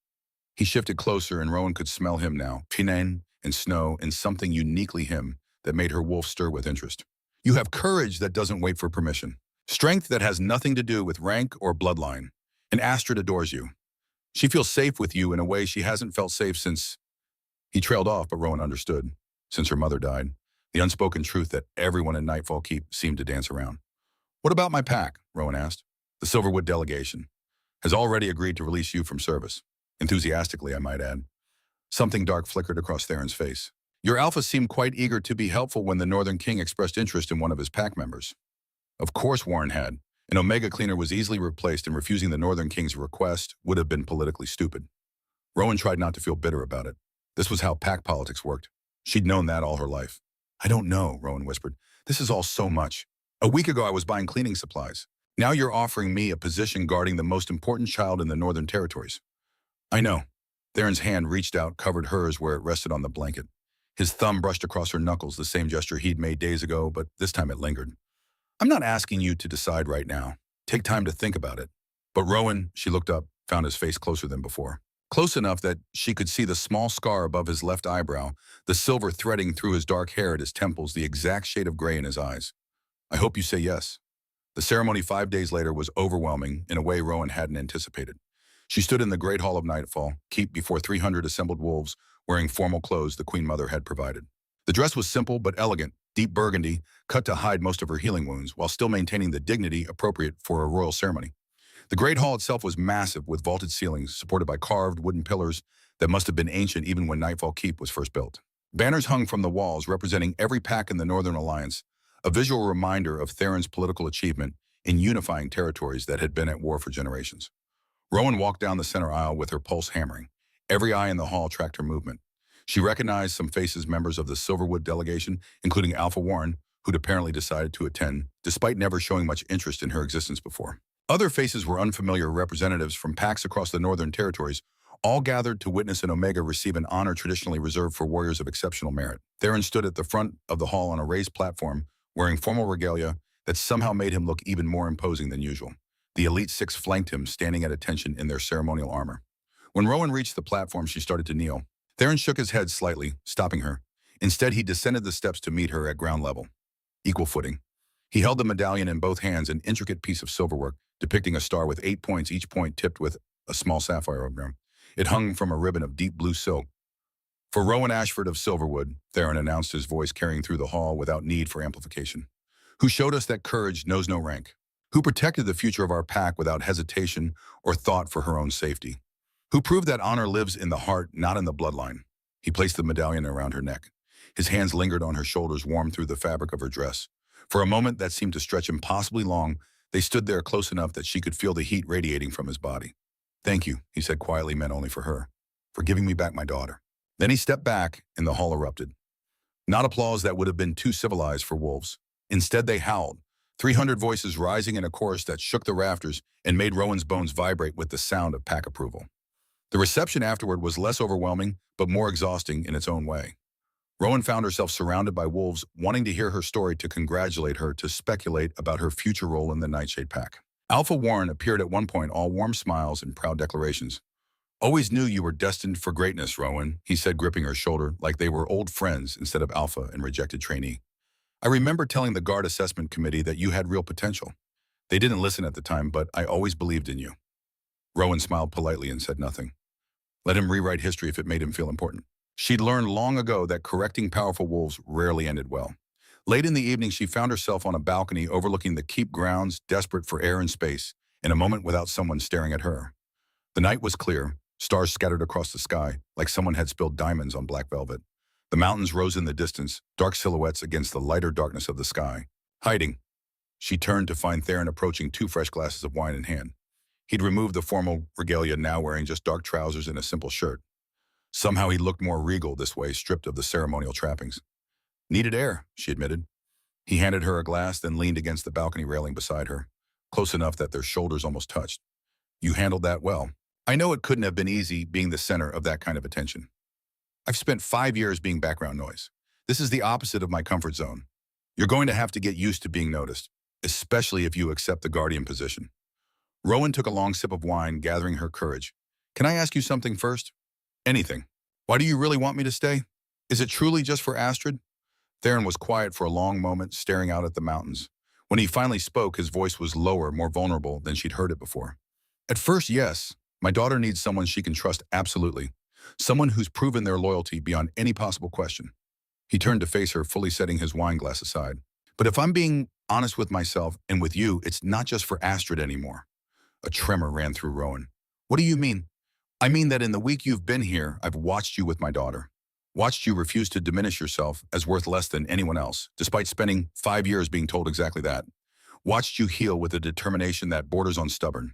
He shifted closer, and Rowan could smell him now, pinane and snow, and something uniquely him that made her wolf stir with interest. "You have courage that doesn't wait for permission. Strength that has nothing to do with rank or bloodline. And Astrid adores you. She feels safe with you in a way she hasn't felt safe since..." He trailed off, but Rowan understood. Since her mother died. The unspoken truth that everyone in Nightfall Keep seemed to dance around. "What about my pack?" Rowan asked. "The Silverwood delegation has already agreed to release you from service. Enthusiastically, I might add." Something dark flickered across Theron's face. "Your Alpha seemed quite eager to be helpful when the Northern King expressed interest in one of his pack members." Of course Warren had. An Omega cleaner was easily replaced, and refusing the Northern King's request would have been politically stupid. Rowan tried not to feel bitter about it. This was how pack politics worked. She'd known that all her life. "I don't know," Rowan whispered. "This is all so much. A week ago I was buying cleaning supplies. Now you're offering me a position guarding the most important child in the Northern Territories." "I know." Theron's hand reached out, covered hers where it rested on the blanket. His thumb brushed across her knuckles, the same gesture he'd made days ago, but this time it lingered. "I'm not asking you to decide right now. Take time to think about it." But Rowan, she looked up, found his face closer than before. close enough that she could see the small scar above his left eyebrow, the silver threading through his dark hair at his temples, the exact shade of gray in his eyes. I hope you say yes. The ceremony 5 days later was overwhelming in a way Rowan hadn't anticipated. She stood in the Great Hall of Nightfall, keep before 300 assembled wolves, wearing formal clothes the Queen Mother had provided. The dress was simple but elegant, deep burgundy, cut to hide most of her healing wounds, while still maintaining the dignity appropriate for a royal ceremony. The Great Hall itself was massive, with vaulted ceilings supported by carved wooden pillars that must have been ancient even when Nightfall Keep was first built. Banners hung from the walls representing every pack in the Northern Alliance, a visual reminder of Theron's political achievement in unifying territories that had been at war for generations. Rowan walked down the center aisle with her pulse hammering. Every eye in the hall tracked her movement. She recognized some faces members of the Silverwood delegation, including Alpha Warren, who'd apparently decided to attend, despite never showing much interest in her existence before. Other faces were unfamiliar representatives from packs across the Northern Territories, all gathered to witness an Omega receive an honor traditionally reserved for warriors of exceptional merit. Theron stood at the front of the hall on a raised platform, wearing formal regalia that somehow made him look even more imposing than usual. The Elite Six flanked him, standing at attention in their ceremonial armor. When Rowan reached the platform, she started to kneel. Theron shook his head slightly, stopping her. Instead, he descended the steps to meet her at ground level. Equal footing. He held the medallion in both hands, an intricate piece of silverwork, depicting a star with 8 points, each point tipped with a small sapphire emblem. It hung from a ribbon of deep blue silk. For Rowan Ashford of Silverwood, Theron announced, his voice carrying through the hall without need for amplification. Who showed us that courage knows no rank. Who protected the future of our pack without hesitation or thought for her own safety. Who proved that honor lives in the heart, not in the bloodline. He placed the medallion around her neck. His hands lingered on her shoulders, warm through the fabric of her dress. For a moment that seemed to stretch impossibly long, they stood there close enough that she could feel the heat radiating from his body. Thank you, he said quietly, meant only for her, for giving me back my daughter. Then he stepped back, and the hall erupted. Not applause that would have been too civilized for wolves. Instead, they howled, 300 voices rising in a chorus that shook the rafters and made Rowan's bones vibrate with the sound of pack approval. The reception afterward was less overwhelming, but more exhausting in its own way. Rowan found herself surrounded by wolves, wanting to hear her story, to congratulate her, to speculate about her future role in the Nightshade Pack. Alpha Warren appeared at one point, all warm smiles and proud declarations. Always knew you were destined for greatness, Rowan, he said, gripping her shoulder like they were old friends instead of Alpha and rejected trainee. I remember telling the Guard Assessment Committee that you had real potential. They didn't listen at the time, but I always believed in you. Rowan smiled politely and said nothing. Let him rewrite history if it made him feel important. She'd learned long ago that correcting powerful wolves rarely ended well. Late in the evening, she found herself on a balcony overlooking the keep grounds, desperate for air and space, in a moment without someone staring at her. The night was clear, stars scattered across the sky, like someone had spilled diamonds on black velvet. The mountains rose in the distance, dark silhouettes against the lighter darkness of the sky. Hiding. She turned to find Theron approaching, 2 fresh glasses of wine in hand. He'd removed the formal regalia, now wearing just dark trousers and a simple shirt. Somehow he looked more regal this way, stripped of the ceremonial trappings. Needed air, she admitted. He handed her a glass, then leaned against the balcony railing beside her, close enough that their shoulders almost touched. You handled that well. I know it couldn't have been easy being the center of that kind of attention. I've spent 5 years being background noise. This is the opposite of my comfort zone. You're going to have to get used to being noticed, especially if you accept the guardian position. Rowan took a long sip of wine, gathering her courage. Can I ask you something first? Anything. Why do you really want me to stay? Is it truly just for Astrid? Theron was quiet for a long moment, staring out at the mountains. When he finally spoke, his voice was lower, more vulnerable than she'd heard it before. At first, yes. My daughter needs someone she can trust absolutely. Someone who's proven their loyalty beyond any possible question. He turned to face her, fully setting his wine glass aside. But if I'm being honest with myself and with you, it's not just for Astrid anymore. A tremor ran through Rowan. What do you mean? I mean that in the week you've been here, I've watched you with my daughter. Watched you refuse to diminish yourself as worth less than anyone else, despite spending 5 years being told exactly that. Watched you heal with a determination that borders on stubborn.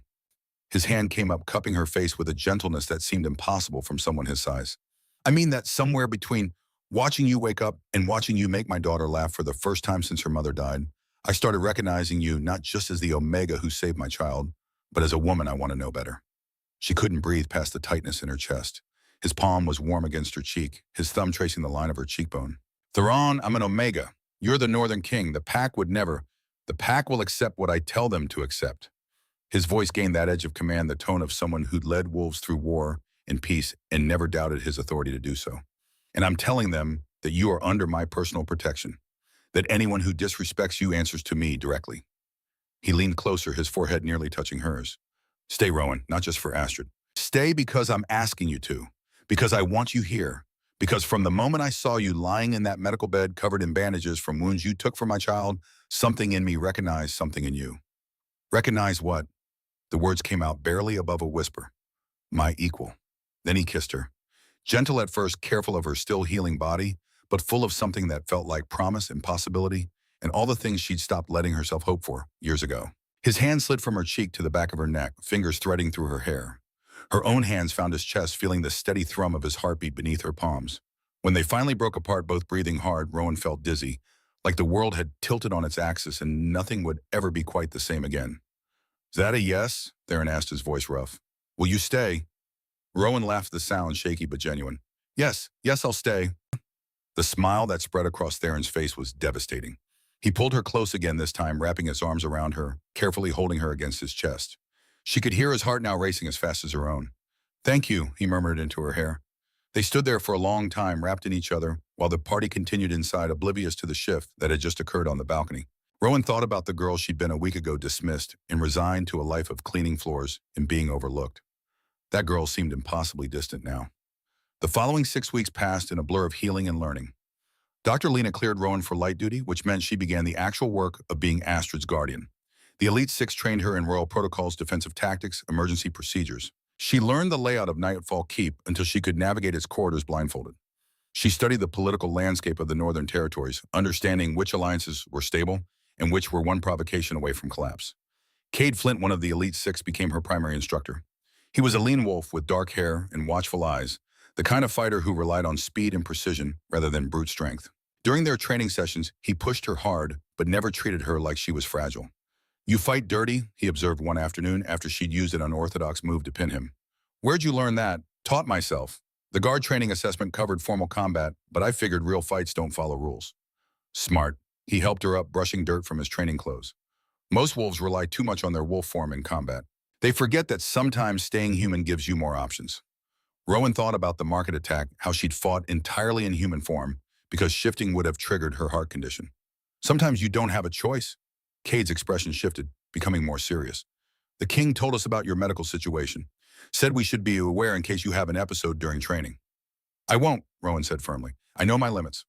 His hand came up, cupping her face with a gentleness that seemed impossible from someone his size. I mean that somewhere between watching you wake up and watching you make my daughter laugh for the first time since her mother died, I started recognizing you not just as the Omega who saved my child, but as a woman I want to know better. She couldn't breathe past the tightness in her chest. His palm was warm against her cheek, his thumb tracing the line of her cheekbone. Theron, I'm an Omega. You're the Northern King. The Pack would never. The Pack will accept what I tell them to accept. His voice gained that edge of command, the tone of someone who'd led wolves through war in peace and never doubted his authority to do so. And I'm telling them that you are under my personal protection, that anyone who disrespects you answers to me directly. He leaned closer, his forehead nearly touching hers. Stay, Rowan, not just for Astrid. Stay because I'm asking you to, because I want you here, because from the moment I saw you lying in that medical bed covered in bandages from wounds you took from my child, something in me recognized something in you. Recognize what? The words came out barely above a whisper. My equal. Then he kissed her. Gentle at first, careful of her still healing body, but full of something that felt like promise and possibility, and all the things she'd stopped letting herself hope for years ago. His hand slid from her cheek to the back of her neck, fingers threading through her hair. Her own hands found his chest, feeling the steady thrum of his heartbeat beneath her palms. When they finally broke apart, both breathing hard, Rowan felt dizzy, like the world had tilted on its axis and nothing would ever be quite the same again. Is that a yes? Theron asked, his voice rough. Will you stay? Rowan laughed, the sound shaky but genuine. Yes, I'll stay. The smile that spread across Theron's face was devastating. He pulled her close again, this time wrapping his arms around her, carefully holding her against his chest. She could hear his heart now racing as fast as her own. Thank you, he murmured into her hair. They stood there for a long time, wrapped in each other, while the party continued inside, oblivious to the shift that had just occurred on the balcony. Rowan thought about the girl she'd been a week ago dismissed and resigned to a life of cleaning floors and being overlooked. That girl seemed impossibly distant now. The following 6 weeks passed in a blur of healing and learning. Dr. Lena cleared Rowan for light duty, which meant she began the actual work of being Astrid's guardian. The Elite Six trained her in royal protocols, defensive tactics, emergency procedures. She learned the layout of Nightfall Keep until she could navigate its corridors blindfolded. She studied the political landscape of the Northern Territories, understanding which alliances were stable and which were one provocation away from collapse. Cade Flint, one of the Elite Six, became her primary instructor. He was a lean wolf with dark hair and watchful eyes, the kind of fighter who relied on speed and precision rather than brute strength. During their training sessions, he pushed her hard, but never treated her like she was fragile. You fight dirty, he observed one afternoon after she'd used an unorthodox move to pin him. Where'd you learn that? Taught myself. The guard training assessment covered formal combat, but I figured real fights don't follow rules. Smart. He helped her up, brushing dirt from his training clothes. Most wolves rely too much on their wolf form in combat. They forget that sometimes staying human gives you more options. Rowan thought about the market attack, how she'd fought entirely in human form because shifting would have triggered her heart condition. Sometimes you don't have a choice. Cade's expression shifted, becoming more serious. The king told us about your medical situation. Said we should be aware in case you have an episode during training. I won't, Rowan said firmly. I know my limits.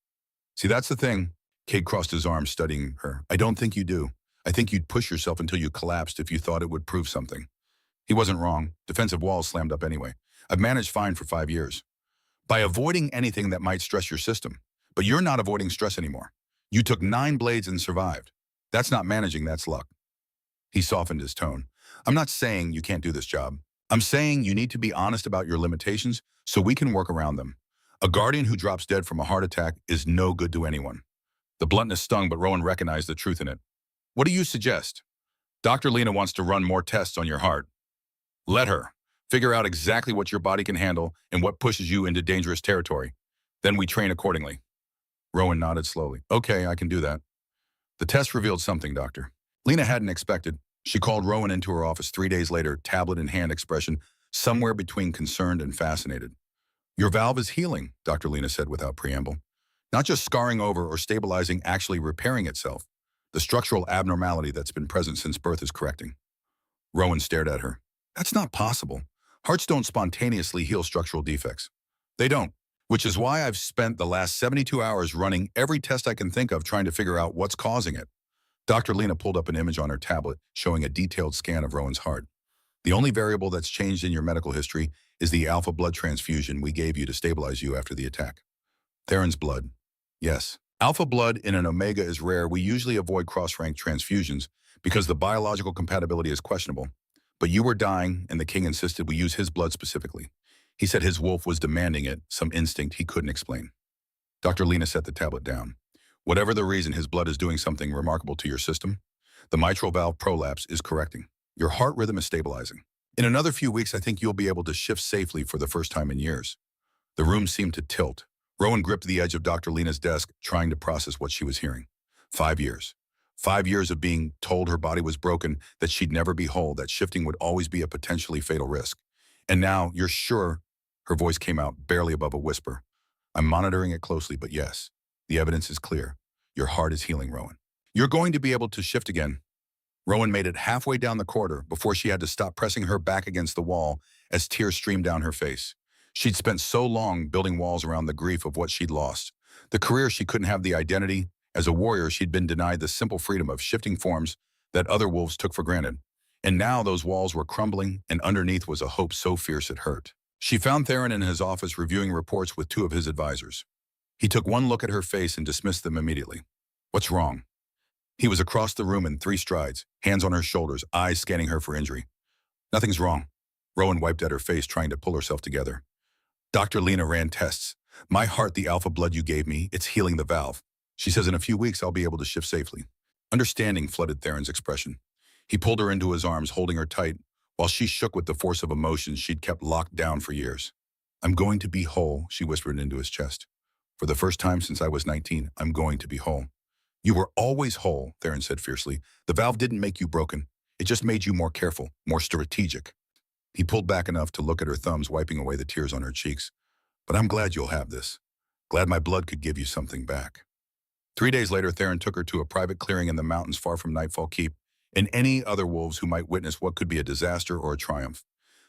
See, that's the thing. Cade crossed his arms, studying her. I don't think you do. I think you'd push yourself until you collapsed if you thought it would prove something. He wasn't wrong. Defensive walls slammed up anyway. I've managed fine for 5 years. By avoiding anything that might stress your system. But you're not avoiding stress anymore. You took 9 blades and survived. That's not managing, that's luck. He softened his tone. I'm not saying you can't do this job. I'm saying you need to be honest about your limitations so we can work around them. A guardian who drops dead from a heart attack is no good to anyone. The bluntness stung, but Rowan recognized the truth in it. What do you suggest? Dr. Lena wants to run more tests on your heart. Let her. Figure out exactly what your body can handle and what pushes you into dangerous territory. Then we train accordingly. Rowan nodded slowly. Okay, I can do that. The test revealed something, Doctor. Lena hadn't expected. She called Rowan into her office 3 days later, tablet in hand, expression somewhere between concerned and fascinated. Your valve is healing, Dr. Lena said without preamble. Not just scarring over or stabilizing, actually repairing itself. The structural abnormality that's been present since birth is correcting. Rowan stared at her. That's not possible. Hearts don't spontaneously heal structural defects. They don't, which is why I've spent the last 72 hours running every test I can think of trying to figure out what's causing it. Dr. Lena pulled up an image on her tablet showing a detailed scan of Rowan's heart. The only variable that's changed in your medical history is the alpha blood transfusion we gave you to stabilize you after the attack. Theron's blood. Yes. Alpha blood in an omega is rare. We usually avoid cross-ranked transfusions because the biological compatibility is questionable. But you were dying, and the king insisted we use his blood specifically. He said his wolf was demanding it, some instinct he couldn't explain. Dr. Lena set the tablet down. Whatever the reason, his blood is doing something remarkable to your system. The mitral valve prolapse is correcting. Your heart rhythm is stabilizing. In another few weeks, I think you'll be able to shift safely for the first time in years. The room seemed to tilt. Rowan gripped the edge of Dr. Lena's desk, trying to process what she was hearing. 5 years. 5 years of being told her body was broken, that she'd never be whole, that shifting would always be a potentially fatal risk. And now you're sure Her voice came out barely above a whisper. I'm monitoring it closely, but yes, the evidence is clear. Your heart is healing, Rowan. You're going to be able to shift again. Rowan made it halfway down the corridor before she had to stop pressing her back against the wall as tears streamed down her face. She'd spent so long building walls around the grief of what she'd lost. The career she couldn't have, the identity. As a warrior, she'd been denied the simple freedom of shifting forms that other wolves took for granted. And now those walls were crumbling, and underneath was a hope so fierce it hurt. She found Theron in his office reviewing reports with two of his advisors. He took one look at her face and dismissed them immediately. What's wrong? He was across the room in 3 strides, hands on her shoulders, eyes scanning her for injury. Nothing's wrong. Rowan wiped at her face, trying to pull herself together. Dr. Lena ran tests. My heart, the alpha blood you gave me, it's healing the valve. She says in a few weeks I'll be able to shift safely. Understanding flooded Theron's expression. He pulled her into his arms, holding her tight, while she shook with the force of emotions she'd kept locked down for years. I'm going to be whole, she whispered into his chest. For the first time since I was 19, I'm going to be whole. You were always whole, Theron said fiercely. The valve didn't make you broken. It just made you more careful, more strategic. He pulled back enough to look at her thumbs, wiping away the tears on her cheeks. But I'm glad you'll have this. Glad my blood could give you something back. 3 days later, Theron took her to a private clearing in the mountains far from Nightfall Keep and any other wolves who might witness what could be a disaster or a triumph.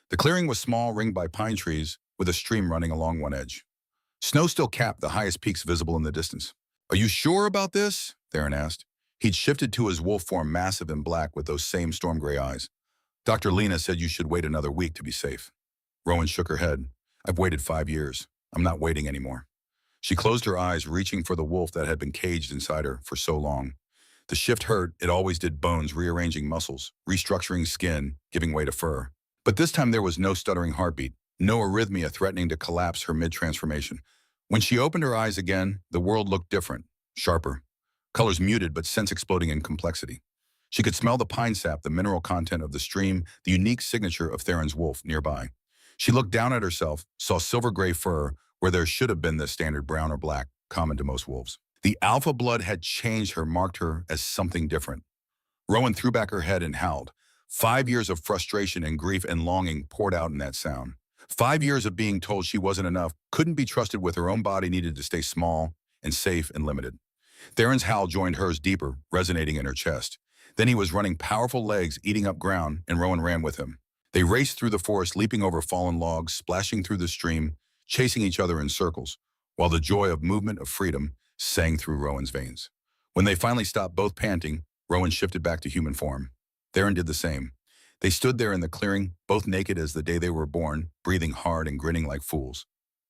The clearing was small, ringed by pine trees, with a stream running along one edge. Snow still capped the highest peaks visible in the distance. Are you sure about this? Theron asked. He'd shifted to his wolf form, massive and black with those same storm gray eyes. Dr. Lena said you should wait another week to be safe. Rowan shook her head. I've waited 5 years. I'm not waiting anymore. She closed her eyes, reaching for the wolf that had been caged inside her for so long. The shift hurt. It always did. Bones rearranging muscles, restructuring skin, giving way to fur. But this time there was no stuttering heartbeat, no arrhythmia threatening to collapse her mid-transformation. When she opened her eyes again, the world looked different, sharper. Colors muted, but scents exploding in complexity. She could smell the pine sap, the mineral content of the stream, the unique signature of Theron's wolf nearby. She looked down at herself, saw silver gray fur where there should have been the standard brown or black, common to most wolves. The alpha blood had changed her, marked her as something different. Rowan threw back her head and howled. 5 years of frustration and grief and longing poured out in that sound. 5 years of being told she wasn't enough, couldn't be trusted with her own body, needed to stay small and safe and limited. Theron's howl joined hers deeper, resonating in her chest. Then he was running powerful legs, eating up ground, and Rowan ran with him. They raced through the forest, leaping over fallen logs, splashing through the stream, chasing each other in circles, while the joy of movement, of freedom, sang through Rowan's veins. When they finally stopped, both panting, Rowan shifted back to human form. Theron did the same. They stood there in the clearing, both naked as the day they were born, breathing hard and grinning like fools.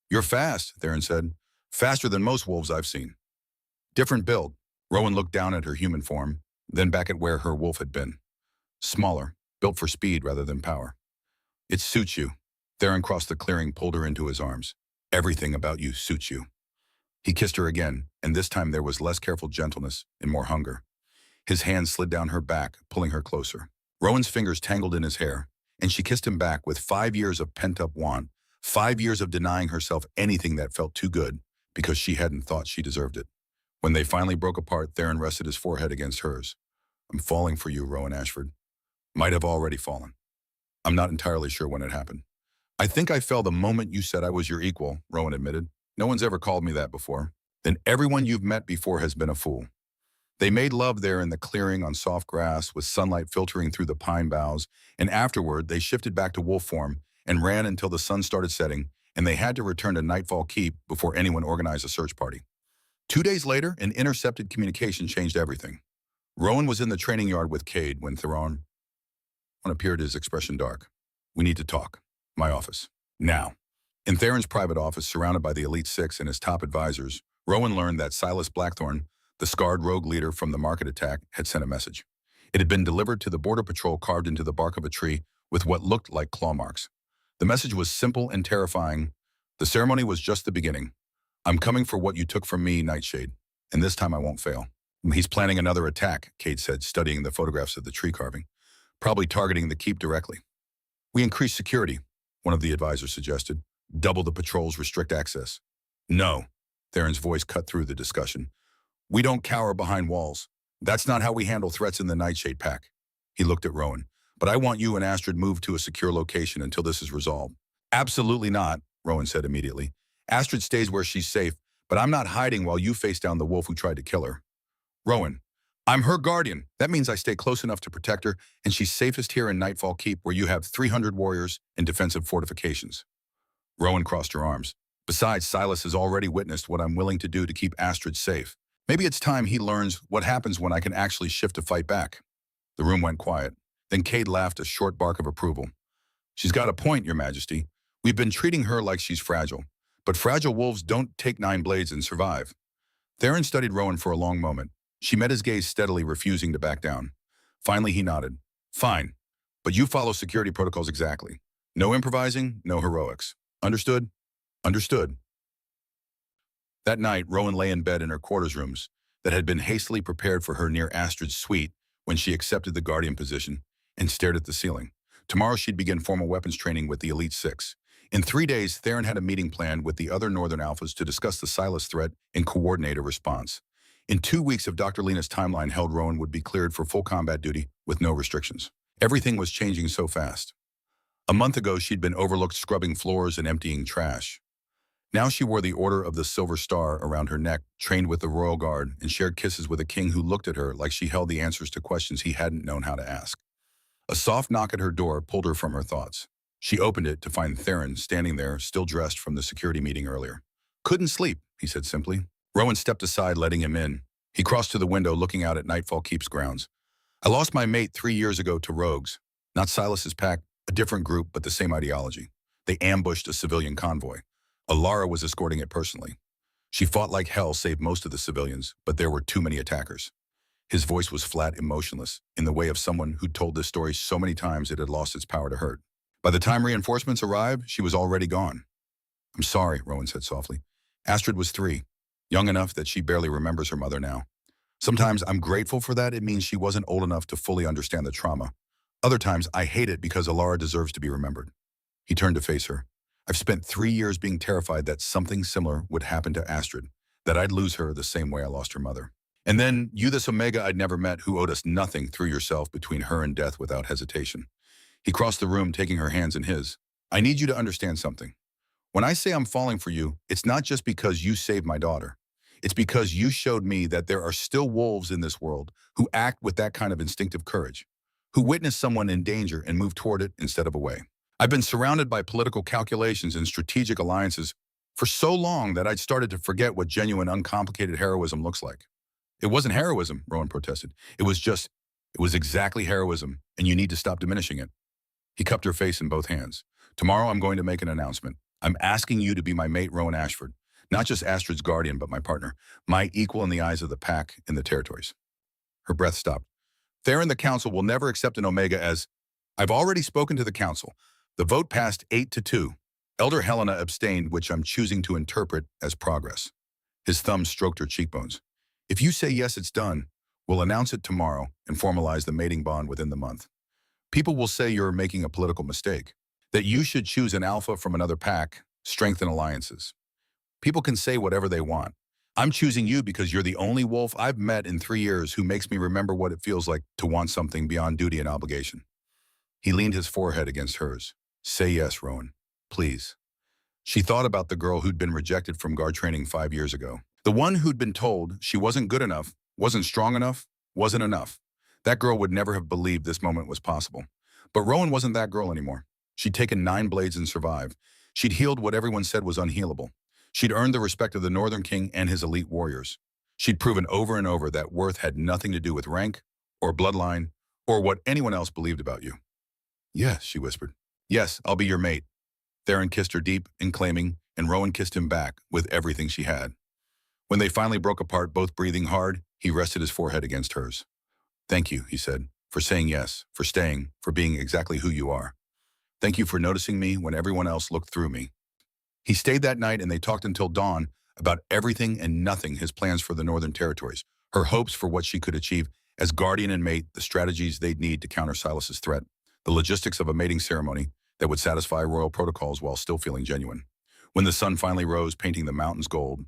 You're fast, Theron said. Faster than most wolves I've seen. Different build. Rowan looked down at her human form, then back at where her wolf had been. Smaller, built for speed rather than power. It suits you. Theron crossed the clearing, pulled her into his arms. Everything about you suits you. He kissed her again, and this time there was less careful gentleness and more hunger. His hand slid down her back, pulling her closer. Rowan's fingers tangled in his hair, and she kissed him back with 5 years of pent-up want, 5 years of denying herself anything that felt too good because she hadn't thought she deserved it. When they finally broke apart, Theron rested his forehead against hers. I'm falling for you, Rowan Ashford. Might have already fallen. I'm not entirely sure when it happened. I think I fell the moment you said I was your equal, Rowan admitted. No one's ever called me that before. Then everyone you've met before has been a fool. They made love there in the clearing on soft grass with sunlight filtering through the pine boughs, and afterward they shifted back to wolf form and ran until the sun started setting, and they had to return to Nightfall Keep before anyone organized a search party. 2 days later, an intercepted communication changed everything. Rowan was in the training yard with Cade when Theron appeared, his expression dark. We need to talk. My office. Now. In Theron's private office, surrounded by the Elite Six and his top advisors, Rowan learned that Silas Blackthorne, the scarred rogue leader from the market attack, had sent a message. It had been delivered to the Border Patrol, carved into the bark of a tree with what looked like claw marks. The message was simple and terrifying. The ceremony was just the beginning. I'm coming for what you took from me, Nightshade, and this time I won't fail. He's planning another attack, Cade said, studying the photographs of the tree carving, probably targeting the keep directly. We increase security, one of the advisors suggested. Double the patrols, restrict access. No, Theron's voice cut through the discussion. We don't cower behind walls. That's not how we handle threats in the Nightshade Pack. He looked at Rowan. But I want you and Astrid moved to a secure location until this is resolved. Absolutely not, Rowan said immediately. Astrid stays where she's safe, but I'm not hiding while you face down the wolf who tried to kill her. Rowan, I'm her guardian. That means I stay close enough to protect her, and she's safest here in Nightfall Keep, where you have 300 warriors and defensive fortifications. Rowan crossed her arms. Besides, Silas has already witnessed what I'm willing to do to keep Astrid safe. Maybe it's time he learns what happens when I can actually shift to fight back. The room went quiet. Then Cade laughed a short bark of approval. She's got a point, Your Majesty. We've been treating her like she's fragile. But fragile wolves don't take 9 blades and survive. Theron studied Rowan for a long moment. She met his gaze steadily, refusing to back down. Finally, he nodded. Fine, but you follow security protocols exactly. No improvising, no heroics. Understood? Understood. That night, Rowan lay in bed in her quarters rooms that had been hastily prepared for her near Astrid's suite when she accepted the guardian position and stared at the ceiling. Tomorrow, she'd begin formal weapons training with the Elite Six. In 3 days, Theron had a meeting planned with the other Northern Alphas to discuss the Silas threat and coordinate a response. In 2 weeks of Dr. Lena's timeline held, Rowan would be cleared for full combat duty with no restrictions. Everything was changing so fast. A month ago, she'd been overlooked scrubbing floors and emptying trash. Now she wore the Order of the Silver Star around her neck, trained with the Royal Guard, and shared kisses with a king who looked at her like she held the answers to questions he hadn't known how to ask. A soft knock at her door pulled her from her thoughts. She opened it to find Theron standing there, still dressed from the security meeting earlier. Couldn't sleep, he said simply. Rowan stepped aside, letting him in. He crossed to the window, looking out at Nightfall Keep's grounds. I lost my mate 3 years ago to rogues. Not Silas's pack, a different group, but the same ideology. They ambushed a civilian convoy. Alara was escorting it personally. She fought like hell, saved most of the civilians, but there were too many attackers. His voice was flat, emotionless, in the way of someone who'd told this story so many times it had lost its power to hurt. By the time reinforcements arrived, she was already gone. I'm sorry, Rowan said softly. Astrid was 3, young enough that she barely remembers her mother now. Sometimes I'm grateful for that. It means she wasn't old enough to fully understand the trauma. Other times, I hate it because Alara deserves to be remembered. He turned to face her. I've spent 3 years being terrified that something similar would happen to Astrid, that I'd lose her the same way I lost her mother. And then you, this Omega I'd never met, who owed us nothing, threw yourself between her and death without hesitation. He crossed the room, taking her hands in his. I need you to understand something. When I say I'm falling for you, it's not just because you saved my daughter. It's because you showed me that there are still wolves in this world who act with that kind of instinctive courage, who witness someone in danger and move toward it instead of away. I've been surrounded by political calculations and strategic alliances for so long that I'd started to forget what genuine, uncomplicated heroism looks like. It wasn't heroism, Rowan protested. It was exactly heroism, and you need to stop diminishing it. He cupped her face in both hands. Tomorrow I'm going to make an announcement. I'm asking you to be my mate, Rowan Ashford. Not just Astrid's guardian, but my partner. My equal in the eyes of the pack in the territories. Her breath stopped. Theron, the council will never accept an Omega as... I've already spoken to the council. The vote passed 8-2. Elder Helena abstained, which I'm choosing to interpret as progress. His thumb stroked her cheekbones. If you say yes, it's done. We'll announce it tomorrow and formalize the mating bond within the month. People will say you're making a political mistake, that you should choose an alpha from another pack, strengthen alliances. People can say whatever they want. I'm choosing you because you're the only wolf I've met in 3 years who makes me remember what it feels like to want something beyond duty and obligation. He leaned his forehead against hers. Say yes, Rowan. Please. She thought about the girl who'd been rejected from guard training 5 years ago. The one who'd been told she wasn't good enough, wasn't strong enough, wasn't enough. That girl would never have believed this moment was possible. But Rowan wasn't that girl anymore. She'd taken 9 blades and survived. She'd healed what everyone said was unhealable. She'd earned the respect of the Northern King and his elite warriors. She'd proven over and over that worth had nothing to do with rank or bloodline or what anyone else believed about you. Yes, she whispered. Yes, I'll be your mate. Theron kissed her deep and claiming, and Rowan kissed him back with everything she had. When they finally broke apart, both breathing hard, he rested his forehead against hers. Thank you, he said, for saying yes, for staying, for being exactly who you are. Thank you for noticing me when everyone else looked through me. He stayed that night and they talked until dawn about everything and nothing, his plans for the Northern Territories, her hopes for what she could achieve as guardian and mate, the strategies they'd need to counter Silas's threat, the logistics of a mating ceremony that would satisfy royal protocols while still feeling genuine. When the sun finally rose, painting the mountains gold,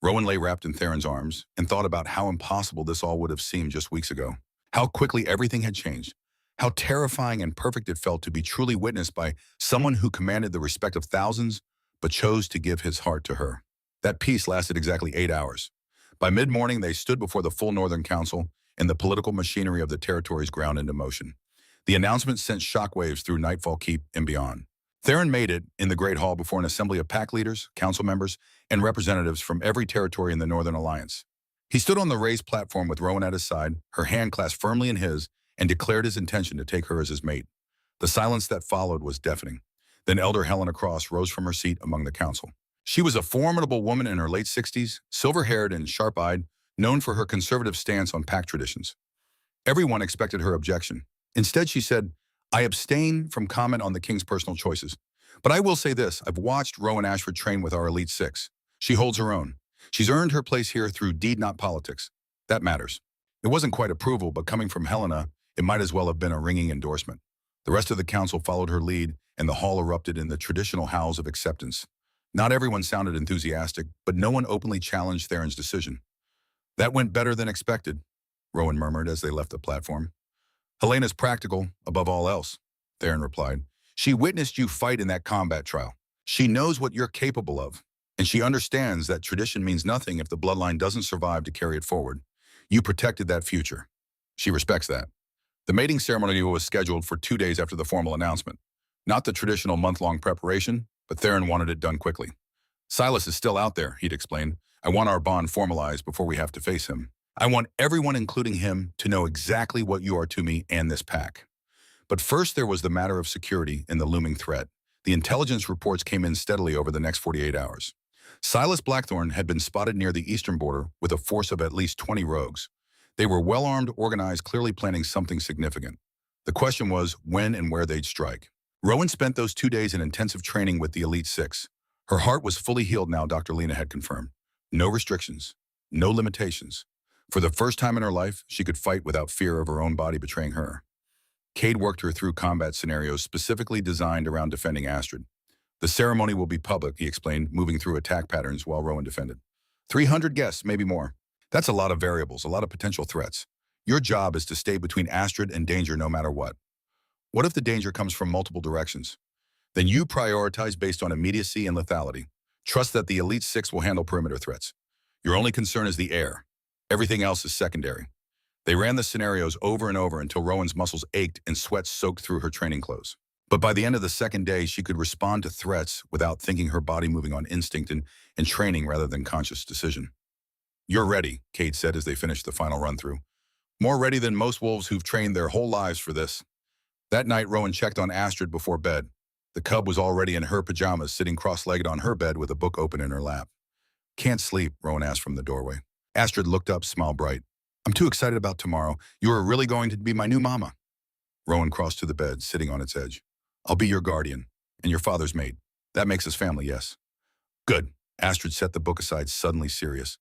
Rowan lay wrapped in Theron's arms and thought about how impossible this all would have seemed just weeks ago. How quickly everything had changed. How terrifying and perfect it felt to be truly witnessed by someone who commanded the respect of thousands, but chose to give his heart to her. That peace lasted exactly 8 hours. By mid-morning, they stood before the full Northern Council, and the political machinery of the territories ground into motion. The announcement sent shockwaves through Nightfall Keep and beyond. Theron made it in the Great Hall before an assembly of pack leaders, council members, and representatives from every territory in the Northern Alliance. He stood on the raised platform with Rowan at his side, her hand clasped firmly in his, and declared his intention to take her as his mate. The silence that followed was deafening. Then Elder Helena Cross rose from her seat among the council. She was a formidable woman in her late 60s, silver-haired and sharp-eyed, known for her conservative stance on pack traditions. Everyone expected her objection. Instead, she said, "I abstain from comment on the king's personal choices. But I will say this, I've watched Rowan Ashford train with our Elite Six. She holds her own. She's earned her place here through deed, not politics. That matters." It wasn't quite approval, but coming from Helena, it might as well have been a ringing endorsement. The rest of the council followed her lead, and the hall erupted in the traditional howls of acceptance. Not everyone sounded enthusiastic, but no one openly challenged Theron's decision. "That went better than expected," Rowan murmured as they left the platform. "Helena's practical, above all else," Theron replied. "She witnessed you fight in that combat trial. She knows what you're capable of, and she understands that tradition means nothing if the bloodline doesn't survive to carry it forward. You protected that future. She respects that." The mating ceremony was scheduled for 2 days after the formal announcement. Not the traditional month-long preparation, but Theron wanted it done quickly. "Silas is still out there," he'd explained. "I want our bond formalized before we have to face him. I want everyone, including him, to know exactly what you are to me and this pack." But first there was the matter of security and the looming threat. The intelligence reports came in steadily over the next 48 hours. Silas Blackthorne had been spotted near the eastern border with a force of at least 20 rogues. They were well-armed, organized, clearly planning something significant. The question was when and where they'd strike. Rowan spent those 2 days in intensive training with the Elite Six. Her heart was fully healed now, Dr. Lena had confirmed. No restrictions, no limitations. For the first time in her life, she could fight without fear of her own body betraying her. Cade worked her through combat scenarios specifically designed around defending Astrid. "The ceremony will be public," he explained, moving through attack patterns while Rowan defended. 300 guests, maybe more. That's a lot of variables, a lot of potential threats. Your job is to stay between Astrid and danger no matter what. What if the danger comes from multiple directions? Then you prioritize based on immediacy and lethality. Trust that the Elite Six will handle perimeter threats. Your only concern is the air. Everything else is secondary. They ran the scenarios over and over until Rowan's muscles ached and sweat soaked through her training clothes. But by the end of the second day, she could respond to threats without thinking, her body moving on instinct and training rather than conscious decision. "You're ready," Cade said as they finished the final run-through. "More ready than most wolves who've trained their whole lives for this." That night, Rowan checked on Astrid before bed. The cub was already in her pajamas, sitting cross-legged on her bed with a book open in her lap. "Can't sleep?" Rowan asked from the doorway. Astrid looked up, smile bright. "I'm too excited about tomorrow. You are really going to be my new mama." Rowan crossed to the bed, sitting on its edge. "I'll be your guardian, and your father's mate. That makes us family, yes." "Good." Astrid set the book aside, suddenly serious.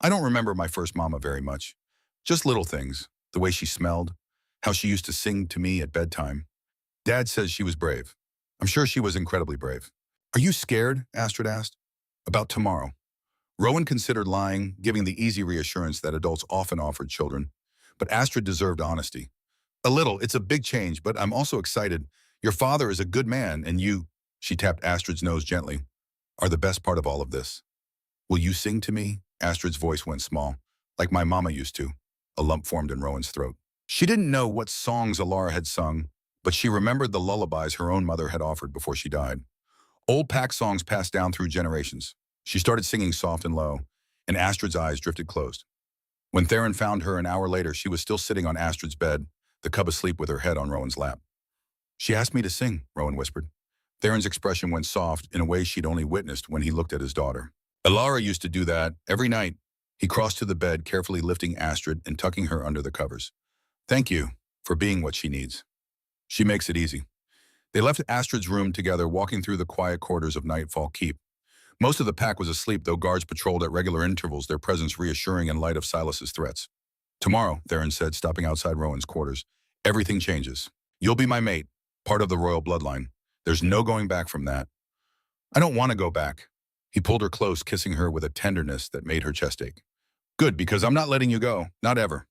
"I don't remember my first mama very much. Just little things, the way she smelled, how she used to sing to me at bedtime. Dad says she was brave. I'm sure she was incredibly brave." "Are you scared?" Astrid asked. "About tomorrow." Rowan considered lying, giving the easy reassurance that adults often offered children. But Astrid deserved honesty. "A little. It's a big change, but I'm also excited. Your father is a good man, and you," she tapped Astrid's nose gently, "are the best part of all of this." "Will you sing to me?" Astrid's voice went small, like my mama used to. A lump formed in Rowan's throat. She didn't know what songs Alara had sung, but she remembered the lullabies her own mother had offered before she died. Old pack songs passed down through generations. She started singing soft and low, and Astrid's eyes drifted closed. When Theron found her an hour later, she was still sitting on Astrid's bed, the cub asleep with her head on Rowan's lap. "She asked me to sing," Rowan whispered. Theron's expression went soft in a way she'd only witnessed when he looked at his daughter. "Alara used to do that every night." He crossed to the bed, carefully lifting Astrid and tucking her under the covers. "Thank you for being what she needs. She makes it easy." They left Astrid's room together, walking through the quiet quarters of Nightfall Keep. Most of the pack was asleep, though guards patrolled at regular intervals, their presence reassuring in light of Silas's threats. "Tomorrow," Theron said, stopping outside Rowan's quarters, "everything changes. You'll be my mate, part of the royal bloodline. There's no going back from that." "I don't want to go back." He pulled her close, kissing her with a tenderness that made her chest ache. "Good, because I'm not letting you go, not ever."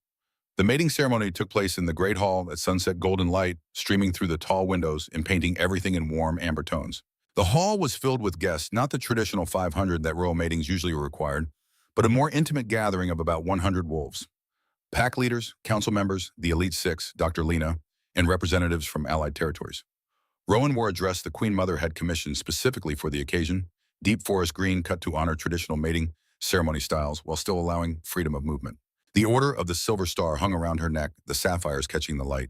The mating ceremony took place in the Great Hall at sunset, golden light streaming through the tall windows and painting everything in warm amber tones. The hall was filled with guests, not the traditional 500 that royal matings usually required, but a more intimate gathering of about 100 wolves. Pack leaders, council members, the Elite Six, Dr. Lena, and representatives from allied territories. Rowan wore a dress the Queen Mother had commissioned specifically for the occasion, deep forest green cut to honor traditional mating ceremony styles while still allowing freedom of movement. The Order of the Silver Star hung around her neck, the sapphires catching the light.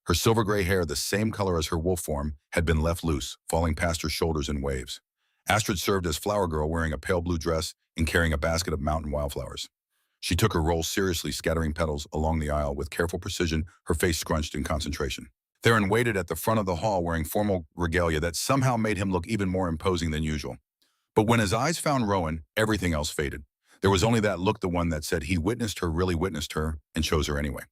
Her silver-gray hair, the same color as her wolf form, had been left loose, falling past her shoulders in waves. Astrid served as flower girl, wearing a pale blue dress and carrying a basket of mountain wildflowers. She took her role seriously, scattering petals along the aisle with careful precision, her face scrunched in concentration. Theron waited at the front of the hall wearing formal regalia that somehow made him look even more imposing than usual. But when his eyes found Rowan, everything else faded. There was only that look, the one that said he witnessed her, really witnessed her, and chose her anyway.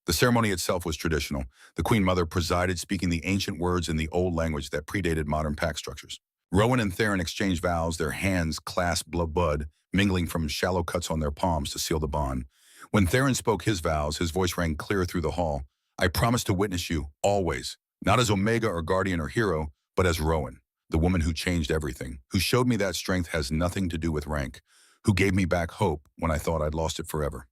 The ceremony itself was traditional. The Queen Mother presided, speaking the ancient words in the old language that predated modern pack structures. Rowan and Theron exchanged vows, their hands clasped blood, mingling from shallow cuts on their palms to seal the bond. When Theron spoke his vows, his voice rang clear through the hall. I promise to witness you, always, not as Omega or Guardian or Hero, but as Rowan, the woman who changed everything, who showed me that strength has nothing to do with rank, who gave me back hope when I thought I'd lost it forever.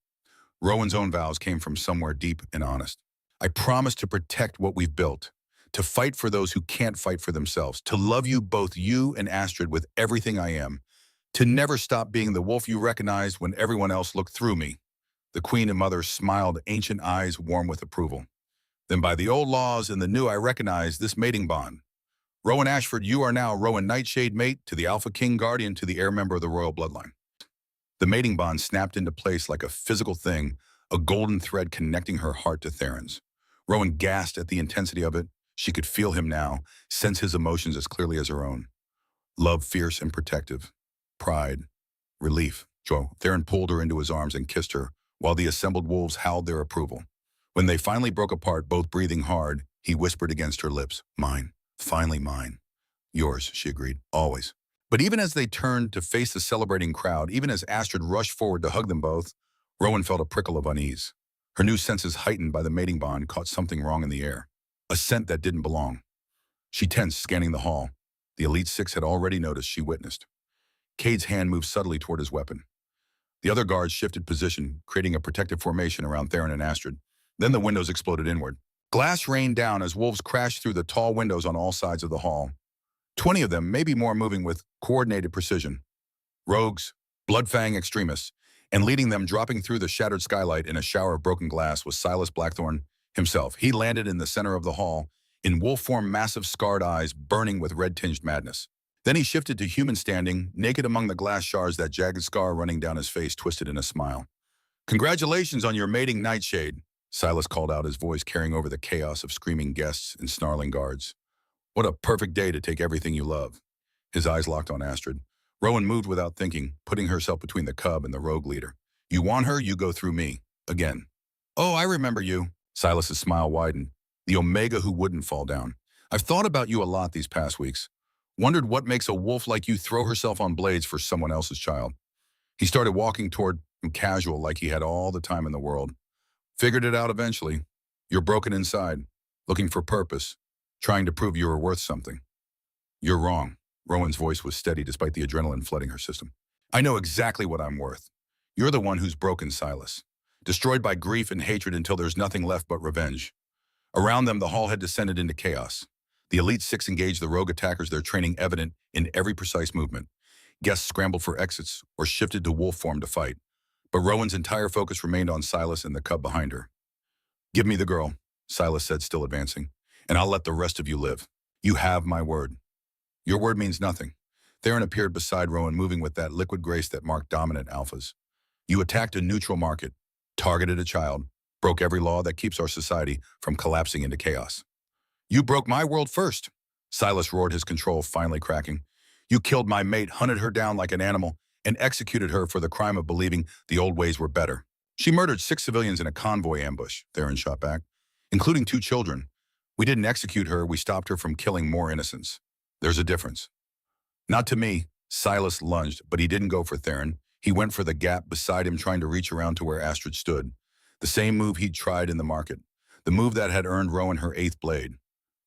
Rowan's own vows came from somewhere deep and honest. I promise to protect what we've built, to fight for those who can't fight for themselves, to love you, both you and Astrid, with everything I am, to never stop being the wolf you recognized when everyone else looked through me. The Queen and Mother smiled, ancient eyes warm with approval. Then by the old laws and the new, I recognize this mating bond. Rowan Ashford, you are now Rowan Nightshade, mate to the Alpha King Guardian, to the heir member of the royal bloodline. The mating bond snapped into place like a physical thing, a golden thread connecting her heart to Theron's. Rowan gasped at the intensity of it. She could feel him now, sense his emotions as clearly as her own. Love, fierce and protective. Pride. Relief. Joy. Theron pulled her into his arms and kissed her, while the assembled wolves howled their approval. When they finally broke apart, both breathing hard, he whispered against her lips, mine, finally mine. Yours, she agreed, always. But even as they turned to face the celebrating crowd, even as Astrid rushed forward to hug them both, Rowan felt a prickle of unease. Her new senses, heightened by the mating bond, caught something wrong in the air, a scent that didn't belong. She tensed, scanning the hall. The Elite Six had already noticed, she witnessed. Cade's hand moved subtly toward his weapon. The other guards shifted position, creating a protective formation around Theron and Astrid. Then the windows exploded inward. Glass rained down as wolves crashed through the tall windows on all sides of the hall. 20 of them, maybe more, moving with coordinated precision. Rogues, blood-fang extremists, and leading them, dropping through the shattered skylight in a shower of broken glass, was Silas Blackthorne himself. He landed in the center of the hall, in wolf form, massive scarred eyes burning with red-tinged madness. Then he shifted to human, standing, naked among the glass shards, that jagged scar running down his face twisted in a smile. Congratulations on your mating, Nightshade, Silas called out, his voice carrying over the chaos of screaming guests and snarling guards. What a perfect day to take everything you love. His eyes locked on Astrid. Rowan moved without thinking, putting herself between the cub and the rogue leader. You want her, you go through me. Again. Oh, I remember you. Silas's smile widened. The Omega who wouldn't fall down. I've thought about you a lot these past weeks. Wondered what makes a wolf like you throw herself on blades for someone else's child. He started walking toward him, casual, like he had all the time in the world. Figured it out eventually. You're broken inside, looking for purpose, trying to prove you were worth something. You're wrong. Rowan's voice was steady despite the adrenaline flooding her system. I know exactly what I'm worth. You're the one who's broken, Silas. Destroyed by grief and hatred until there's nothing left but revenge. Around them, the hall had descended into chaos. The Elite Six engaged the rogue attackers, their training evident in every precise movement. Guests scrambled for exits or shifted to wolf form to fight. But Rowan's entire focus remained on Silas and the cub behind her. Give me the girl, Silas said, still advancing, and I'll let the rest of you live. You have my word. Your word means nothing. Theron appeared beside Rowan, moving with that liquid grace that marked dominant alphas. You attacked a neutral market, targeted a child, broke every law that keeps our society from collapsing into chaos. You broke my world first, Silas roared, his control finally cracking. You killed my mate, hunted her down like an animal, and executed her for the crime of believing the old ways were better. She murdered 6 civilians in a convoy ambush, Theron shot back, including 2 children. We didn't execute her, we stopped her from killing more innocents. There's a difference. Not to me, Silas lunged, but he didn't go for Theron. He went for the gap beside him, trying to reach around to where Astrid stood. The same move he'd tried in the market. The move that had earned Rowan her 8th blade.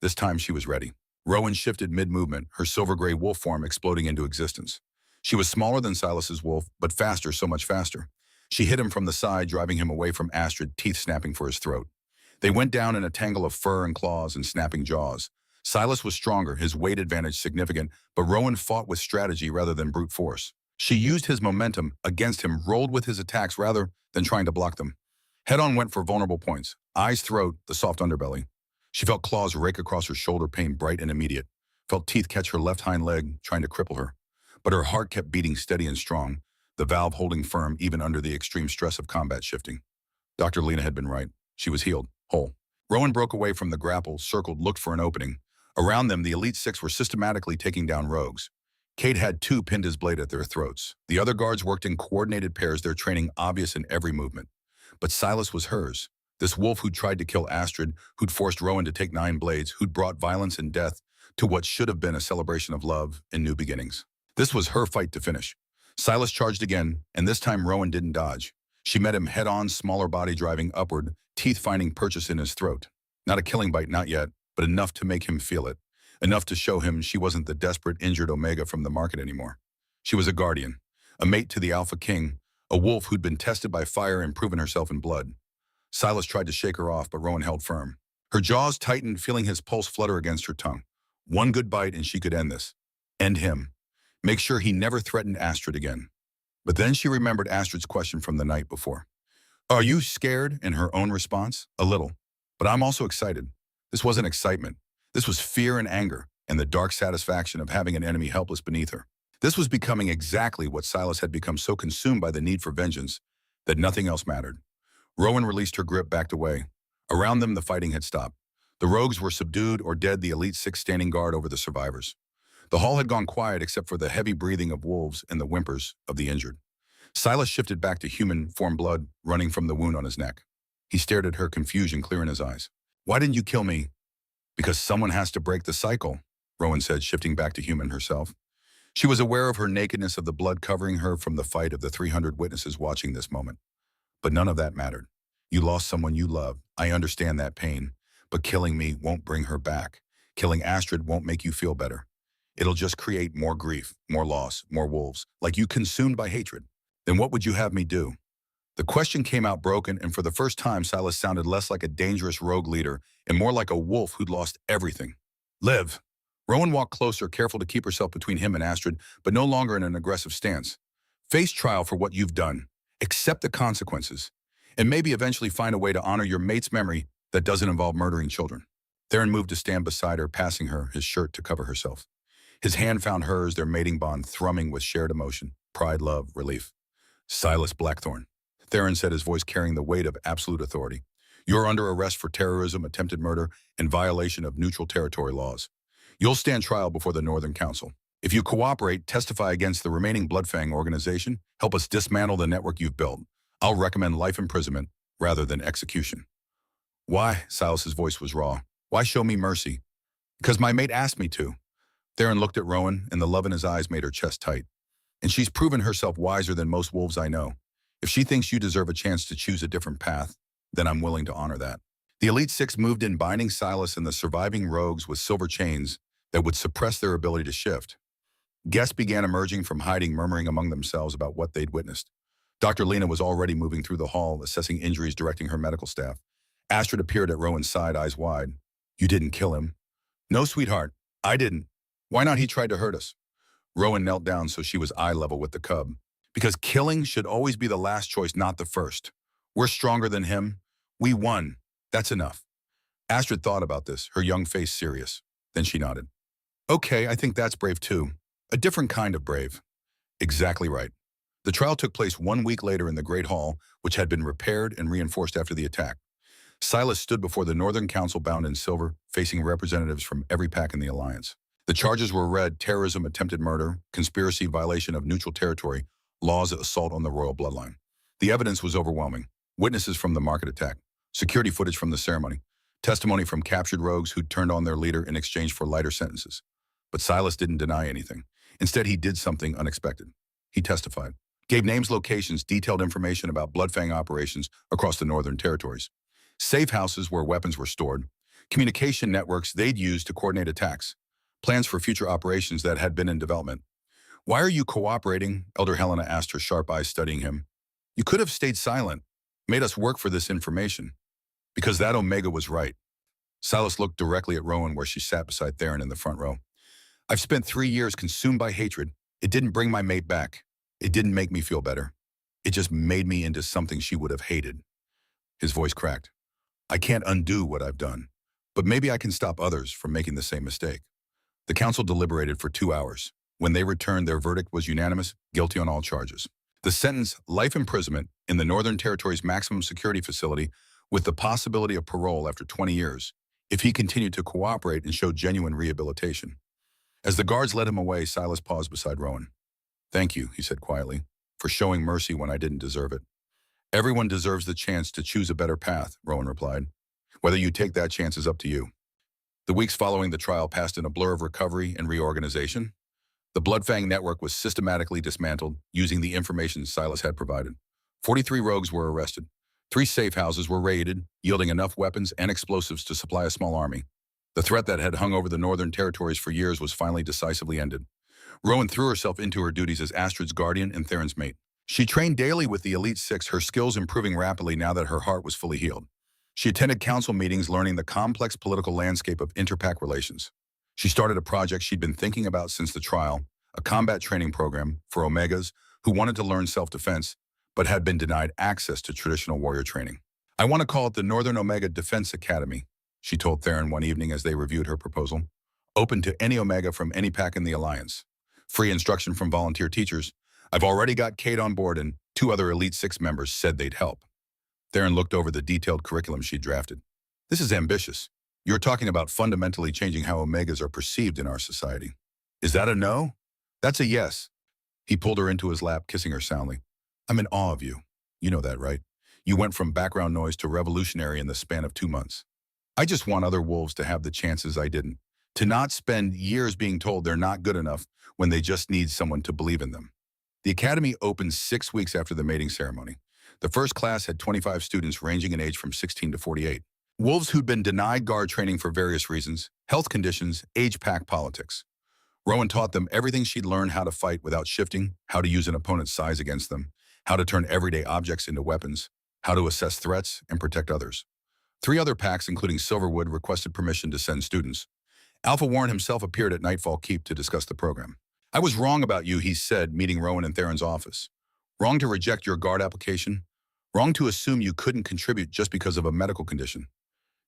This time she was ready. Rowan shifted mid-movement, her silver-gray wolf form exploding into existence. She was smaller than Silas's wolf, but faster, so much faster. She hit him from the side, driving him away from Astrid, teeth snapping for his throat. They went down in a tangle of fur and claws and snapping jaws. Silas was stronger, his weight advantage significant, but Rowan fought with strategy rather than brute force. She used his momentum against him, rolled with his attacks rather than trying to block them. Head-on went for vulnerable points: eyes, throat, the soft underbelly. She felt claws rake across her shoulder, pain bright and immediate. Felt teeth catch her left hind leg, trying to cripple her. But her heart kept beating steady and strong, the valve holding firm even under the extreme stress of combat shifting. Dr. Lena had been right. She was healed, whole. Rowan broke away from the grapple, circled, looked for an opening. Around them, the Elite Six were systematically taking down rogues. Cade had two pinned his blade at their throats. The other guards worked in coordinated pairs, their training obvious in every movement. But Silas was hers. This wolf who'd tried to kill Astrid, who'd forced Rowan to take 9 blades, who'd brought violence and death to what should have been a celebration of love and new beginnings. This was her fight to finish. Silas charged again, and this time Rowan didn't dodge. She met him head-on, smaller body driving upward, teeth finding purchase in his throat. Not a killing bite, not yet, but enough to make him feel it. Enough to show him she wasn't the desperate, injured Omega from the market anymore. She was a guardian, a mate to the Alpha King, a wolf who'd been tested by fire and proven herself in blood. Silas tried to shake her off, but Rowan held firm. Her jaws tightened, feeling his pulse flutter against her tongue. One good bite and she could end this. End him. Make sure he never threatened Astrid again. But then she remembered Astrid's question from the night before. Are you scared? In her own response, a little. But I'm also excited. This wasn't excitement. This was fear and anger, and the dark satisfaction of having an enemy helpless beneath her. This was becoming exactly what Silas had become, so consumed by the need for vengeance that nothing else mattered. Rowan released her grip, backed away. Around them, the fighting had stopped. The rogues were subdued or dead, the Elite Six standing guard over the survivors. The hall had gone quiet except for the heavy breathing of wolves and the whimpers of the injured. Silas shifted back to human form, blood running from the wound on his neck. He stared at her, confusion clear in his eyes. Why didn't you kill me? Because someone has to break the cycle, Rowan said, shifting back to human herself. She was aware of her nakedness, of the blood covering her from the fight of the 300 witnesses watching this moment. But none of that mattered. You lost someone you love. I understand that pain. But killing me won't bring her back. Killing Astrid won't make you feel better. It'll just create more grief, more loss, more wolves, like you consumed by hatred. Then what would you have me do? The question came out broken, and for the first time, Silas sounded less like a dangerous rogue leader and more like a wolf who'd lost everything. Live. Rowan walked closer, careful to keep herself between him and Astrid, but no longer in an aggressive stance. Face trial for what you've done. Accept the consequences. And maybe eventually find a way to honor your mate's memory that doesn't involve murdering children. Theron moved to stand beside her, passing her his shirt to cover herself. His hand found hers, their mating bond thrumming with shared emotion, pride, love, relief. Silas Blackthorne, Theron said, his voice carrying the weight of absolute authority. You're under arrest for terrorism, attempted murder, and violation of neutral territory laws. You'll stand trial before the Northern Council. If you cooperate, testify against the remaining Bloodfang organization, help us dismantle the network you've built. I'll recommend life imprisonment rather than execution. Why? Silas's voice was raw. Why show me mercy? Because my mate asked me to. Theron looked at Rowan, and the love in his eyes made her chest tight. And she's proven herself wiser than most wolves I know. If she thinks you deserve a chance to choose a different path, then I'm willing to honor that. The Elite Six moved in, binding Silas and the surviving rogues with silver chains that would suppress their ability to shift. Guests began emerging from hiding, murmuring among themselves about what they'd witnessed. Dr. Lena was already moving through the hall, assessing injuries, directing her medical staff. Astrid appeared at Rowan's side, eyes wide. You didn't kill him. No, sweetheart, I didn't. Why not? He tried to hurt us. Rowan knelt down so she was eye level with the cub. Because killing should always be the last choice, not the first. We're stronger than him. We won. That's enough. Astrid thought about this, her young face serious. Then she nodded. Okay, I think that's brave too. A different kind of brave. Exactly right. The trial took place 1 week later in the Great Hall, which had been repaired and reinforced after the attack. Silas stood before the Northern Council bound in silver, facing representatives from every pack in the Alliance. The charges were read: terrorism, attempted murder, conspiracy, violation of neutral territory, laws, assault on the royal bloodline. The evidence was overwhelming. Witnesses from the market attack, security footage from the ceremony, testimony from captured rogues who'd turned on their leader in exchange for lighter sentences. But Silas didn't deny anything. Instead, he did something unexpected. He testified, gave names, locations, detailed information about Bloodfang operations across the Northern Territories, safe houses where weapons were stored, communication networks they'd used to coordinate attacks. plans for future operations that had been in development. Why are you cooperating? Elder Helena asked, her sharp eyes studying him. You could have stayed silent, made us work for this information. Because that Omega was right. Silas looked directly at Rowan where she sat beside Theron in the front row. I've spent 3 years consumed by hatred. It didn't bring my mate back. It didn't make me feel better. It just made me into something she would have hated. His voice cracked. I can't undo what I've done, but maybe I can stop others from making the same mistake. The council deliberated for 2 hours. When they returned, their verdict was unanimous, guilty on all charges. The sentence, life imprisonment in the Northern Territory's maximum security facility with the possibility of parole after 20 years, if he continued to cooperate and show genuine rehabilitation. As the guards led him away, Silas paused beside Rowan. Thank you, he said quietly, for showing mercy when I didn't deserve it. Everyone deserves the chance to choose a better path, Rowan replied. Whether you take that chance is up to you. The weeks following the trial passed in a blur of recovery and reorganization. The Bloodfang network was systematically dismantled using the information Silas had provided. 43 rogues were arrested. 3 safe houses were raided, yielding enough weapons and explosives to supply a small army. The threat that had hung over the Northern Territories for years was finally decisively ended. Rowan threw herself into her duties as Astrid's guardian and Theron's mate. She trained daily with the Elite Six, her skills improving rapidly now that her heart was fully healed. She attended council meetings, learning the complex political landscape of interpack relations. She started a project she'd been thinking about since the trial, a combat training program for Omegas who wanted to learn self-defense, but had been denied access to traditional warrior training. I want to call it the Northern Omega Defense Academy, she told Theron one evening as they reviewed her proposal. Open to any Omega from any pack in the Alliance. Free instruction from volunteer teachers. I've already got Kate on board and 2 other Elite Six members said they'd help. Theron looked over the detailed curriculum she'd drafted. This is ambitious. You're talking about fundamentally changing how Omegas are perceived in our society. Is that a no? That's a yes. He pulled her into his lap, kissing her soundly. I'm in awe of you. You know that, right? You went from background noise to revolutionary in the span of 2 months. I just want other wolves to have the chances I didn't. To not spend years being told they're not good enough when they just need someone to believe in them. The academy opened 6 weeks after the mating ceremony. The first class had 25 students ranging in age from 16 to 48. Wolves who'd been denied guard training for various reasons, health conditions, age pack politics. Rowan taught them everything she'd learned: how to fight without shifting, how to use an opponent's size against them, how to turn everyday objects into weapons, how to assess threats and protect others. 3 other packs, including Silverwood, requested permission to send students. Alpha Warren himself appeared at Nightfall Keep to discuss the program. I was wrong about you, he said, meeting Rowan in Theron's office. Wrong to reject your guard application. Wrong to assume you couldn't contribute just because of a medical condition.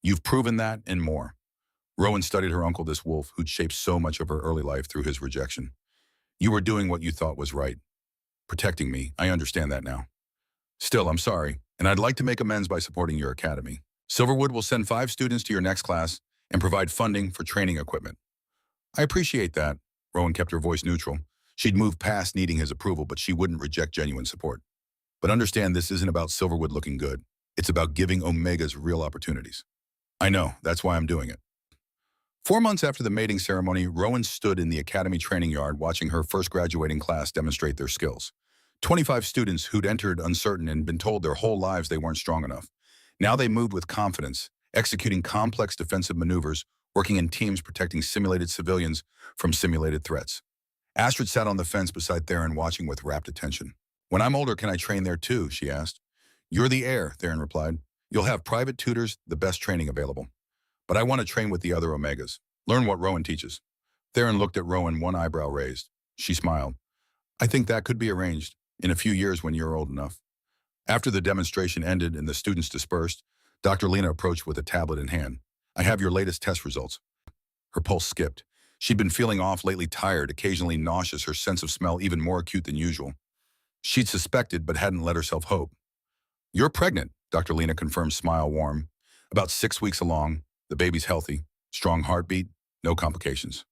You've proven that and more. Rowan studied her uncle, this wolf who'd shaped so much of her early life through his rejection. You were doing what you thought was right. Protecting me, I understand that now. Still, I'm sorry, and I'd like to make amends by supporting your academy. Silverwood will send 5 students to your next class and provide funding for training equipment. I appreciate that. Rowan kept her voice neutral. She'd moved past needing his approval, but she wouldn't reject genuine support. But understand, this isn't about Silverwood looking good. It's about giving Omegas real opportunities. I know, that's why I'm doing it. 4 months after the mating ceremony, Rowan stood in the academy training yard watching her first graduating class demonstrate their skills. 25 students who'd entered uncertain and been told their whole lives they weren't strong enough. Now they moved with confidence, executing complex defensive maneuvers, working in teams protecting simulated civilians from simulated threats. Astrid sat on the fence beside Theron, watching with rapt attention. When I'm older, can I train there too? She asked. You're the heir, Theron replied. You'll have private tutors, the best training available. But I want to train with the other Omegas. Learn what Rowan teaches. Theron looked at Rowan, one eyebrow raised. She smiled. I think that could be arranged in a few years when you're old enough. After the demonstration ended and the students dispersed, Dr. Lena approached with a tablet in hand. I have your latest test results. Her pulse skipped. She'd been feeling off lately, tired, occasionally nauseous, her sense of smell even more acute than usual. She'd suspected but hadn't let herself hope. You're pregnant, Dr. Lena confirmed, smile warm. About 6 weeks along, the baby's healthy, strong heartbeat, no complications.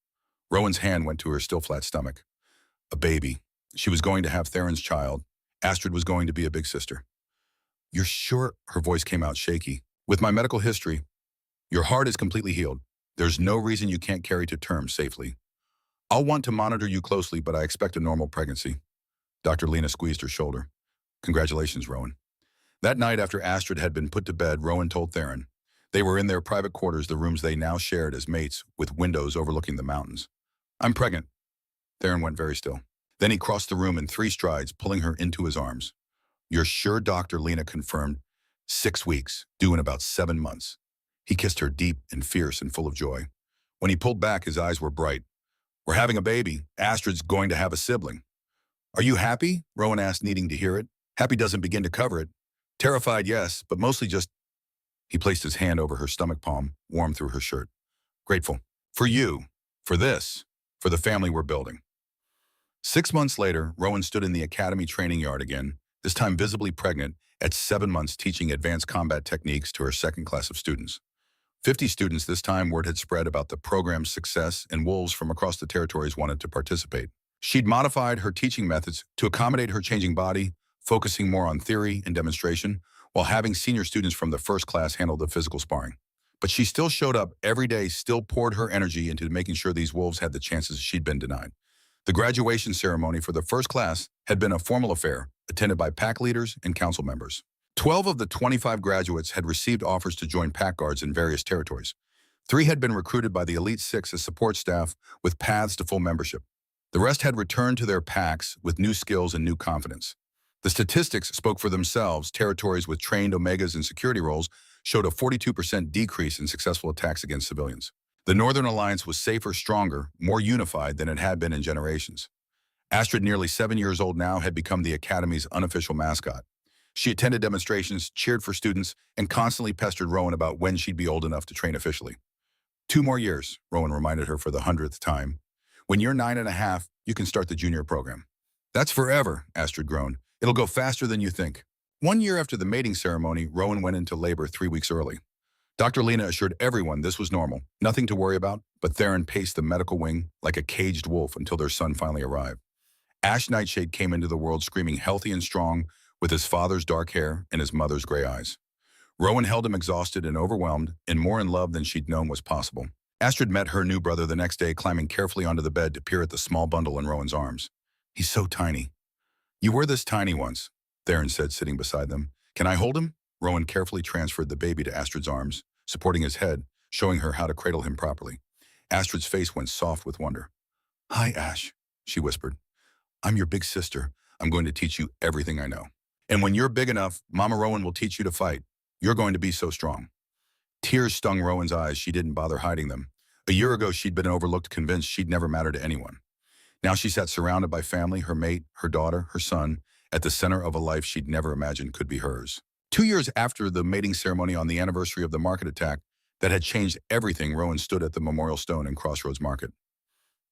Rowan's hand went to her still flat stomach. A baby. She was going to have Theron's child. Astrid was going to be a big sister. You're sure? Her voice came out shaky. With my medical history, your heart is completely healed. There's no reason you can't carry to term safely. I'll want to monitor you closely, but I expect a normal pregnancy. Dr. Lena squeezed her shoulder. Congratulations, Rowan. That night after Astrid had been put to bed, Rowan told Theron. They were in their private quarters, the rooms they now shared as mates, with windows overlooking the mountains. I'm pregnant. Theron went very still. Then he crossed the room in 3 strides, pulling her into his arms. You're sure, Dr. Lena confirmed. 6 weeks, due in about 7 months. He kissed her deep and fierce and full of joy. When he pulled back, his eyes were bright. We're having a baby. Astrid's going to have a sibling. Are you happy? Rowan asked, needing to hear it. Happy doesn't begin to cover it. Terrified, yes, but mostly just... He placed his hand over her stomach palm, warm through her shirt. Grateful. For you. For this. For the family we're building. 6 months later, Rowan stood in the academy training yard again, this time visibly pregnant, at 7 months teaching advanced combat techniques to her second class of students. 50 students this time. Word had spread about the program's success, and wolves from across the territories wanted to participate. She'd modified her teaching methods to accommodate her changing body, focusing more on theory and demonstration, while having senior students from the first class handle the physical sparring. But she still showed up every day, still poured her energy into making sure these wolves had the chances she'd been denied. The graduation ceremony for the first class had been a formal affair, attended by pack leaders and council members. 12 of the 25 graduates had received offers to join pack guards in various territories. 3 had been recruited by the Elite Six as support staff with paths to full membership. The rest had returned to their packs with new skills and new confidence. The statistics spoke for themselves. Territories with trained Omegas in security roles showed a 42% decrease in successful attacks against civilians. The Northern Alliance was safer, stronger, more unified than it had been in generations. Astrid, nearly 7 years old now, had become the Academy's unofficial mascot. She attended demonstrations, cheered for students, and constantly pestered Rowan about when she'd be old enough to train officially. 2 more years, Rowan reminded her for the 100th time. When you're 9.5, you can start the junior program. That's forever, Astrid groaned. It'll go faster than you think. 1 year after the mating ceremony, Rowan went into labor 3 weeks early. Dr. Lena assured everyone this was normal, nothing to worry about, but Theron paced the medical wing like a caged wolf until their son finally arrived. Ash Nightshade came into the world screaming healthy and strong, with his father's dark hair and his mother's gray eyes. Rowan held him exhausted and overwhelmed, and more in love than she'd known was possible. Astrid met her new brother the next day, climbing carefully onto the bed to peer at the small bundle in Rowan's arms. He's so tiny. You were this tiny once, Theron said, sitting beside them. Can I hold him? Rowan carefully transferred the baby to Astrid's arms, supporting his head, showing her how to cradle him properly. Astrid's face went soft with wonder. Hi, Ash, she whispered. I'm your big sister. I'm going to teach you everything I know. And when you're big enough, Mama Rowan will teach you to fight. You're going to be so strong. Tears stung Rowan's eyes. She didn't bother hiding them. A year ago, she'd been overlooked, convinced she'd never matter to anyone. Now she sat surrounded by family, her mate, her daughter, her son, at the center of a life she'd never imagined could be hers. 2 years after the mating ceremony, on the anniversary of the market attack that had changed everything, Rowan stood at the memorial stone in Crossroads Market.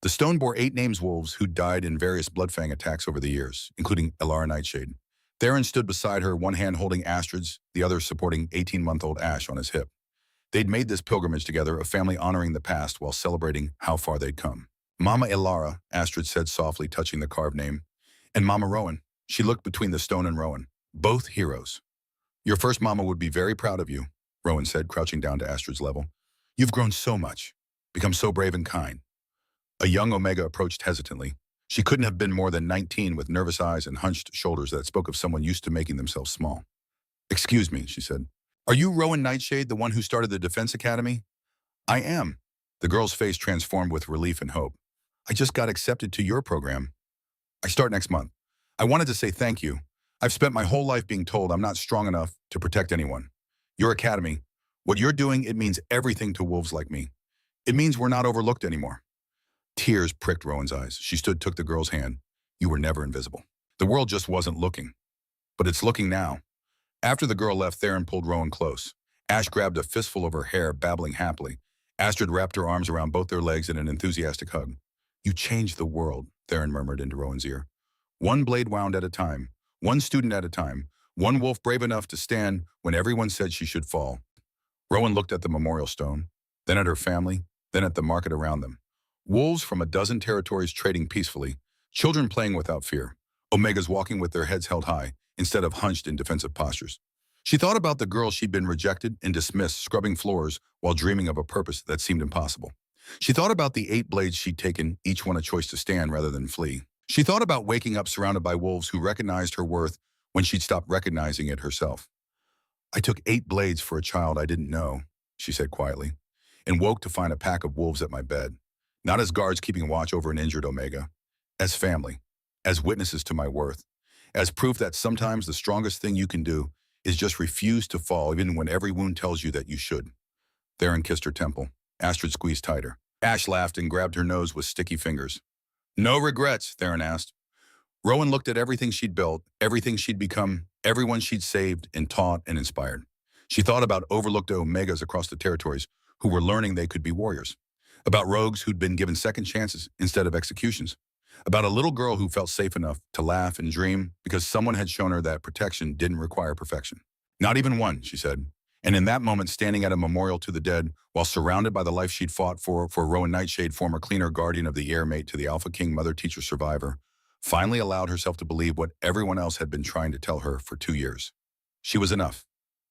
The stone bore 8 names wolves who died in various Bloodfang attacks over the years, including Elara Nightshade. Theron stood beside her, one hand holding Astrid's, the other supporting 18-month-old Ash on his hip. They'd made this pilgrimage together, a family honoring the past while celebrating how far they'd come. Mama Elara, Astrid said softly, touching the carved name. And Mama Rowan. She looked between the stone and Rowan. Both heroes. Your first mama would be very proud of you, Rowan said, crouching down to Astrid's level. You've grown so much, become so brave and kind. A young Omega approached hesitantly. She couldn't have been more than 19, with nervous eyes and hunched shoulders that spoke of someone used to making themselves small. Excuse me, she said. Are you Rowan Nightshade, the one who started the Defense Academy? I am. The girl's face transformed with relief and hope. I just got accepted to your program. I start next month. I wanted to say thank you. I've spent my whole life being told I'm not strong enough to protect anyone. Your academy, what you're doing, it means everything to wolves like me. It means we're not overlooked anymore. Tears pricked Rowan's eyes. She took the girl's hand. You were never invisible. The world just wasn't looking. But it's looking now. After the girl left, Theron pulled Rowan close. Ash grabbed a fistful of her hair, babbling happily. Astrid wrapped her arms around both their legs in an enthusiastic hug. You changed the world, Theron murmured into Rowan's ear. One blade wound at a time, one student at a time, one wolf brave enough to stand when everyone said she should fall. Rowan looked at the memorial stone, then at her family, then at the market around them. Wolves from a dozen territories trading peacefully, children playing without fear, Omegas walking with their heads held high instead of hunched in defensive postures. She thought about the girl she'd been rejected and dismissed, scrubbing floors while dreaming of a purpose that seemed impossible. She thought about the 8 blades she'd taken, each one a choice to stand rather than flee. She thought about waking up surrounded by wolves who recognized her worth when she'd stopped recognizing it herself. I took 8 blades for a child I didn't know, she said quietly, and woke to find a pack of wolves at my bed. Not as guards keeping watch over an injured Omega. As family. As witnesses to my worth. As proof that sometimes the strongest thing you can do is just refuse to fall even when every wound tells you that you should. Theron kissed her temple. Astrid squeezed tighter. Ash laughed and grabbed her nose with sticky fingers. No regrets, Theron asked. Rowan looked at everything she'd built, everything she'd become, everyone she'd saved and taught and inspired. She thought about overlooked Omegas across the territories who were learning they could be warriors. About rogues who'd been given second chances instead of executions. About a little girl who felt safe enough to laugh and dream because someone had shown her that protection didn't require perfection. Not even one, she said. And in that moment, standing at a memorial to the dead, while surrounded by the life she'd fought for Rowan Nightshade, former cleaner guardian of the air mate to the Alpha King mother-teacher survivor, finally allowed herself to believe what everyone else had been trying to tell her for 2 years. She was enough.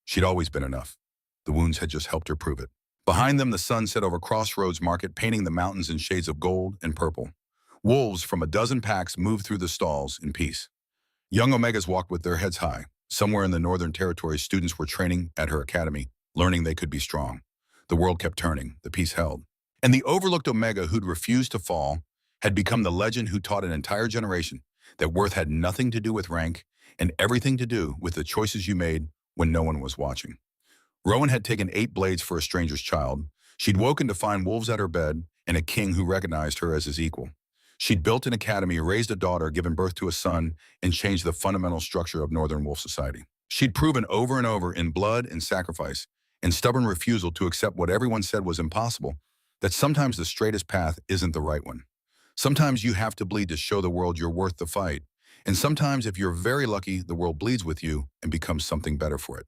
She'd always been enough. The wounds had just helped her prove it. Behind them, the sun set over Crossroads Market, painting the mountains in shades of gold and purple. Wolves from a dozen packs moved through the stalls in peace. Young Omegas walked with their heads high. Somewhere in the Northern Territory, students were training at her academy, learning they could be strong. The world kept turning. The peace held. And the overlooked Omega who'd refused to fall had become the legend who taught an entire generation that worth had nothing to do with rank and everything to do with the choices you made when no one was watching. Rowan had taken 8 blades for a stranger's child. She'd woken to find wolves at her bed and a king who recognized her as his equal. She'd built an academy, raised a daughter, given birth to a son, and changed the fundamental structure of Northern Wolf Society. She'd proven over and over in blood and sacrifice and stubborn refusal to accept what everyone said was impossible, that sometimes the straightest path isn't the right one. Sometimes you have to bleed to show the world you're worth the fight. And sometimes, if you're very lucky, the world bleeds with you and becomes something better for it.